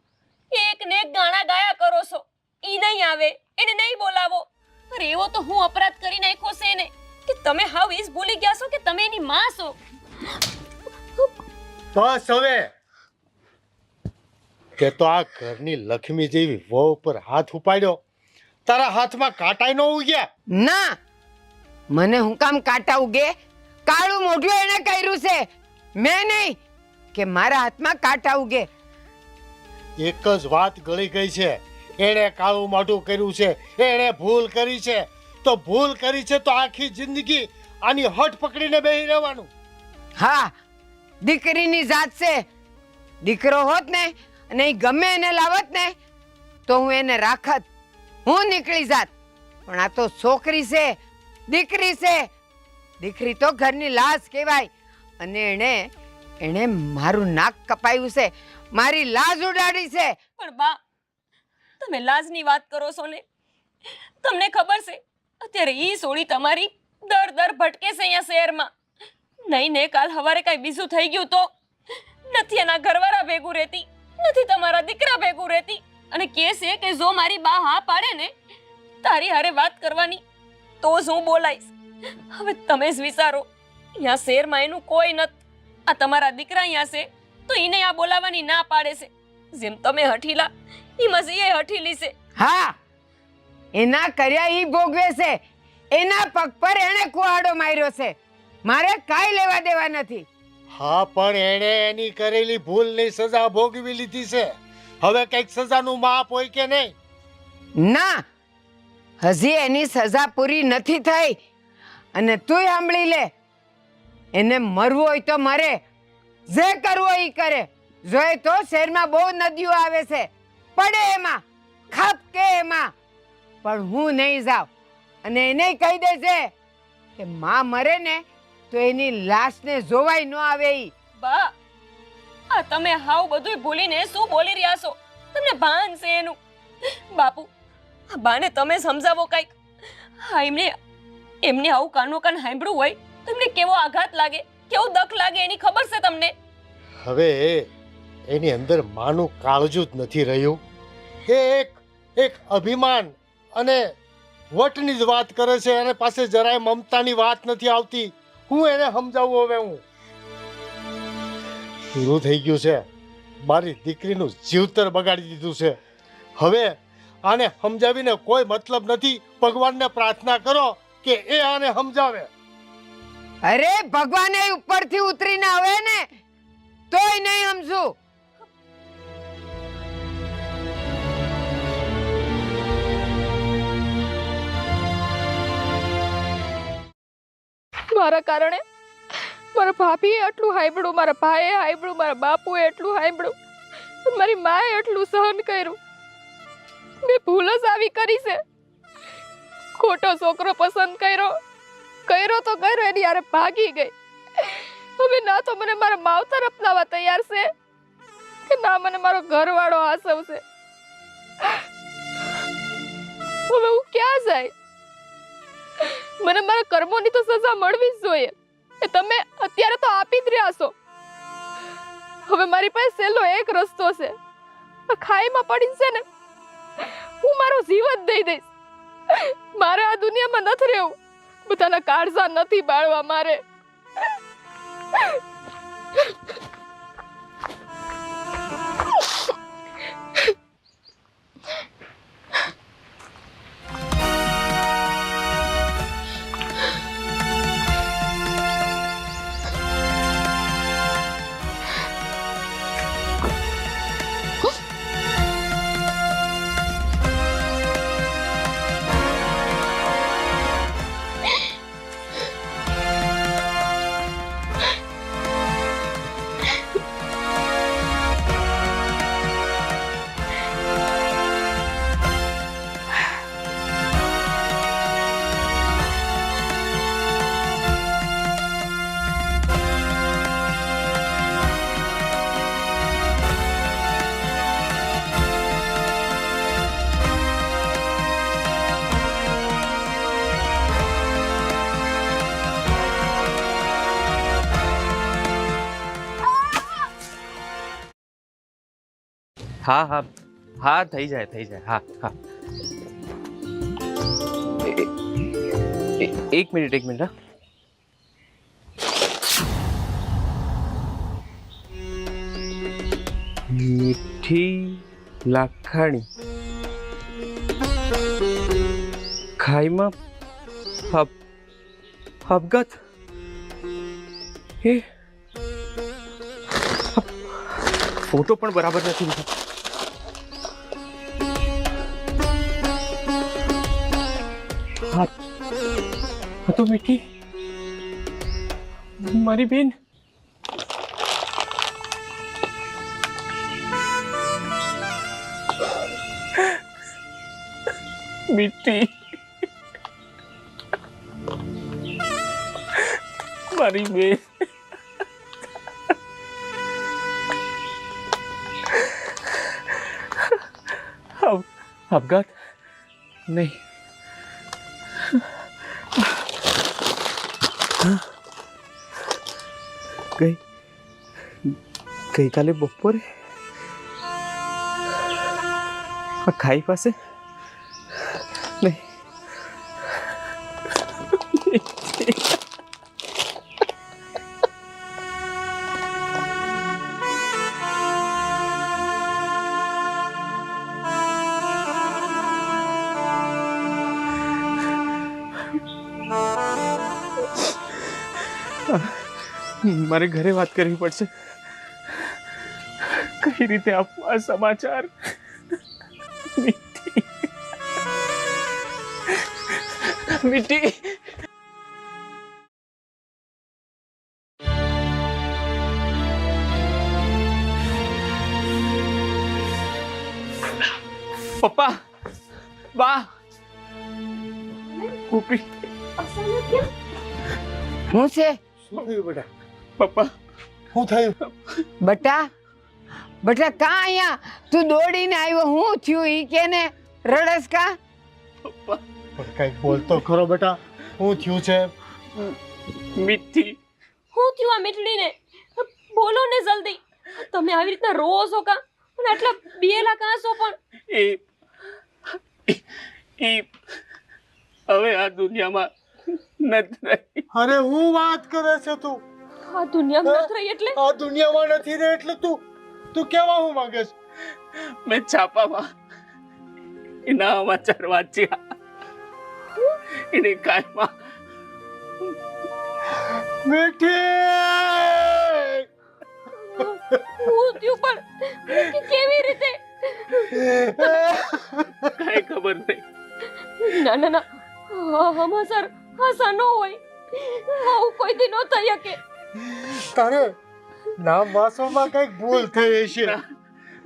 એક ને એક ગાણા ગાયા કરો છો. ઈ નહીં આવે, એને નહીં બોલાવો. અરે એવો તો હું અપરાધ કરી નાખ્યો છે ને કે તમે હાવ ઈજ ભૂલી ગયા છો કે તમે એની માં છો. બસ હવે તે તો આ ઘરની લક્ષ્મી જેવી વહુ પર હાથ ઉપાડ્યો, તારા હાથમાં કાંટાઈ ન ઉગ્યા? ના, મને હું કામ કાંટા ઉગે? કાળું મોઢું એને કર્યું છે, મેં નહીં કે મારા હાથમાં કાંટા ઉગે. એક જ વાત ગળી ગઈ છે, એણે કાળું મોઢું કર્યું છે, એણે ભૂલ કરી છે. તો ભૂલ કરી છે તો આખી જિંદગી આની હઠ પકડીને બેહી રહેવાનું. હા, દીકરીની જાત છે. દીકરો હોત ને અને ઈ ગમે એને લાવત ને તો હું એને રાખત, હું નીકળી જાત. પણ આ તો છોકરી છે, દીકરી છે. દીકરી તો ઘરની લાશ કહેવાય. અને એણે મારું નાક કપાયું છે, મારી લાજ ઉડાડી છે. પણ બા, તમે લાજની વાત કરો છો ને? તમને ખબર છે અત્યારે ઈ સોળી તમારી દર ભટકે છે અહીંયા શહેરમાં. નહીં ને કાલ સવારે કઈ બીજું થઈ ગયું તો? નથી એના ઘરવાળા ભેગું રહેતી, નથી તમારા દીકરા ભેગું રહેતી, અને કહે છે કે જો મારી બા હા પાડે ને તારી હારે વાત કરવાની તો જ હું બોલાઈશ. હવે તમે જ વિચારો, અહીંયા શહેરમાં એનું કોઈ નથી. આ તમારા દીકરા અહીંયા છે તો એને આ બોલાવાની ના પાડે છે. જેમ તમે હઠીલા ઈ મસી એ હઠીલી છે. હા, એના કર્યા ઈ ભોગવે છે. એના પગ પર એણે કુહાડો માર્યો છે, મારે કાંઈ લેવા દેવા નથી. હા, પણ એણે એની કરેલી ભૂલની સજા ભોગવી લીધી છે. હવે કઈક સજાનું માપ હોય કે નહીં? ના, હજી એની સજા પૂરી નથી થઈ. અને તુંય સાંભળી લે, એને મરવું હોય તો મરે, જે કરવું હોય ઈ કરે. જોઈ તો શહેરમાં બહુ નદીઓ આવે છે, પડે એમાં, ખાપકે એમાં. પણ હું નહીં જાઉં. અને એને કહી દેજે કે માં મરે ને તો એની લાશને જોવાય ન આવે. ઈ બા, આ તમે હાવ બધુંય ભૂલીને શું બોલી રહ્યા છો? તમને ભાન છે એનું? બાપુ, આ બાને તમે સમજાવો કઈક. હા, એમને આવું કાનો કાન સાંભળ્યું હોય તો એમને કેવો આઘાત લાગે, કેવું દખ લાગે એની ખબર છે તમને? હવે એની અંદર માનું કાળજું જ નથી રહ્યું. એ એક અભિમાન અને વટની જ વાત કરે છે, અને પાસે જરાય મમતાની વાત નથી આવતી. હું એને સમજાવું? હવે હું પૂરું થઈ ગયું છે. મારી દીકરીનું જીવતર બગાડી દીધું છે. હવે આને સમજાવીને કોઈ મતલબ નથી. ભગવાનને પ્રાર્થના કરો કે એ આને સમજાવે. અરે ભગવાને ઉપરથી ઉતરીને આવે ને તોય નહીં સમજું. મારા કારણે મારા ભાભીએ એટલું હાંભળ્યું, મારા ભાઈએ હાંભળ્યું, મારા બાપુએ એટલું હાંભળ્યું, મારી માએ એટલું સહન કર્યું. મેં ભૂલ જ આવી કરી છે. ખોટો છોકરો પસંદ કર્યો તો કર્યો, એની યારે ભાગી ગઈ. હવે ના તો મને મારા માવતર અપનાવવા તૈયાર છે કે ના મને મારો ઘરવાળો આસવશે. હવે હું ક્યાં જાય? મને મારા કર્મોની તો સજા મળવી જ જોઈએ. એ તમે અત્યારે તો આપી જ રહ્યા છો. હવે મારી પાસે છેલ્લો એક રસ્તો છે. આ ખાઈમાં પડીને છે ને હું મારો જીવ જ દઈ દઈશ. મારે આ દુનિયામાં નથી રહેવું. બધાના કાળજા નથી બાળવા મારે. હા હા હા, થઈ જાય. હા હા. એક મિનિટ હા. મીઠી લાખાણી ખાઈમાં આપઘાત એ ફોટો પણ બરાબર નથી લીધો. હા તો મીઠી મારી બેન. મીઠી મારી બેન. આપઘાત નહીં. ગઈકાલે બપોરે આ ખાઈ પાસે નહીં. મારે ઘરે વાત કરવી પડશે. કઈ રીતે આપવું આ સમાચાર? મીઠી મીઠી પપ્પા બા ઉપરી હું છે શું થયું બેટા? પપ્પા શું થયું? બટા બટા કા અહીંયા તું દોડીને આવ્યો? હું થયું ઈ કે ને રડસ કા? પણ કઈક બોલતો ખરો બેટા. શું થયું છે? મીઠી હું થયું આ મીઠડીને? બોલો ને જલ્દી. તમે આવી રીતના રોવો છો કા? અને આટલા બેલા કાંસો પણ. એ હવે આ દુનિયામાં નથી રહી. અરે હું વાત કરે છે તું? આ દુનિયામાં નથી રહી એટલે? આ દુનિયામાં નથી રહે એટલે તું કેવા હું માંગે છે? મેં છાપામાં એના સમાચાર વાંચ્યા. એને કાયમાં મીઠી હું થયું પણ કેવી રીતે? કઈ ખબર નહીં. ના ના ના હમાસર હસા ન હોય. આવું કોઈ દી ન થઈ શકે. તારે નામ વાંચવામાં કઈક ભૂલ થઈ હશે.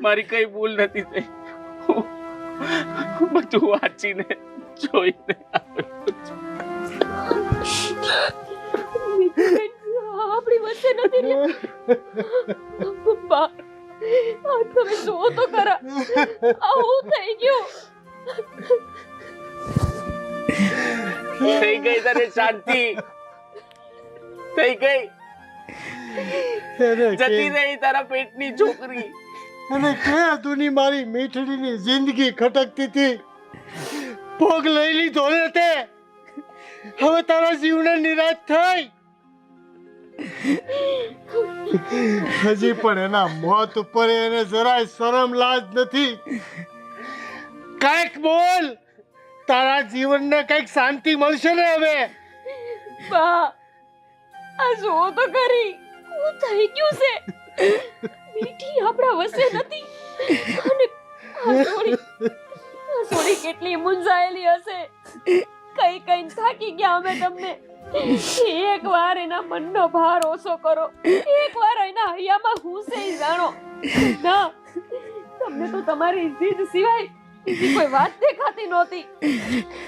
મારી કઈ ભૂલ નથી થઈ. હું બધું વાંચીને જોઈને આપણી વચ્ચે નથી રહ્યા. પપ્પા તમે જુઓ તો ખરા આવું થઈ ગયું. થઈ ગઈ તને શાંતિ થઈ ગઈ. જતી રહી તારા પેટની છોકરી. અને ક્યાં દુની મારી મીઠડીની જિંદગી ખટકતી હતી. ભોગ લઈ લીધો ને તે. હવે તારા જીવને નિરાશ થઈ. હજી પણ એના મોત ઉપર એને જરાય શરમ લાજ નથી. કઈક બોલ. તારા જીવનને કઈક શાંતિ મળશે ને હવે. બા આ જુઓ તો ખરી શું થઈ ગયું છે. મીઠી આપણા વચ્ચે નથી. અને આ સોડી કેટલી મૂંઝાયેલી હશે. કઈ કઈ થાકી ગયા અમે તમને. એક વાર એના મનનો ભાર ઓછો કરો. એક વાર એના હૈયામાં હુંસે જાણો. ના તમને તો તમારી જીદ સિવાય બીજી કોઈ વાત દેખાતી નહોતી.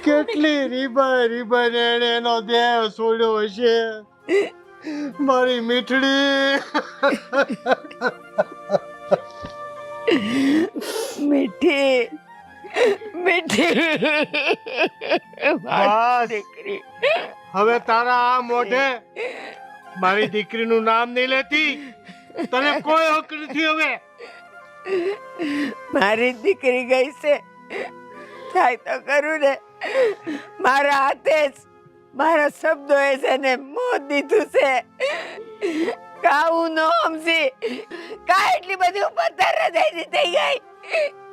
કેટલી રીબાઈ એને એનો દેહ છોડ્યો હશે. મારી મીઠડી. મીઠી મીઠી બસ. હવે તારા આ મોઢે મારી દીકરીનું નામ નહીં લેતી. તને કોઈ હક નથી હવે. મારી દીકરી ગઈ છે થાય તો કરું ને. મારા હાથે જ મારા શબ્દો એ છે ને મોત દીધું છે. કાઉ નો સમજી કા એટલી બધી ઉપર તરજાઈ થઈ ગઈ.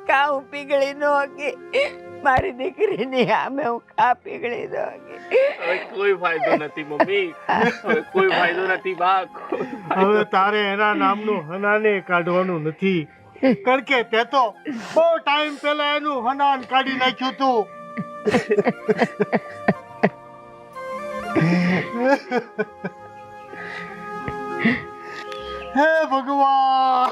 કાઉ પીગળી નો કે મારી દીકરીની સામે હું કા પીગળી નો કે. હવે કોઈ ફાયદો નથી મમ્મી, હવે કોઈ ફાયદો નથી બા. હવે તારે એના નામનું હનાને કાઢવાનું નથી, કારણ કે તે તો બહુ ટાઈમ પહેલા એનું હનાન કાઢી નાખ્યું તું. હે ભગવાન.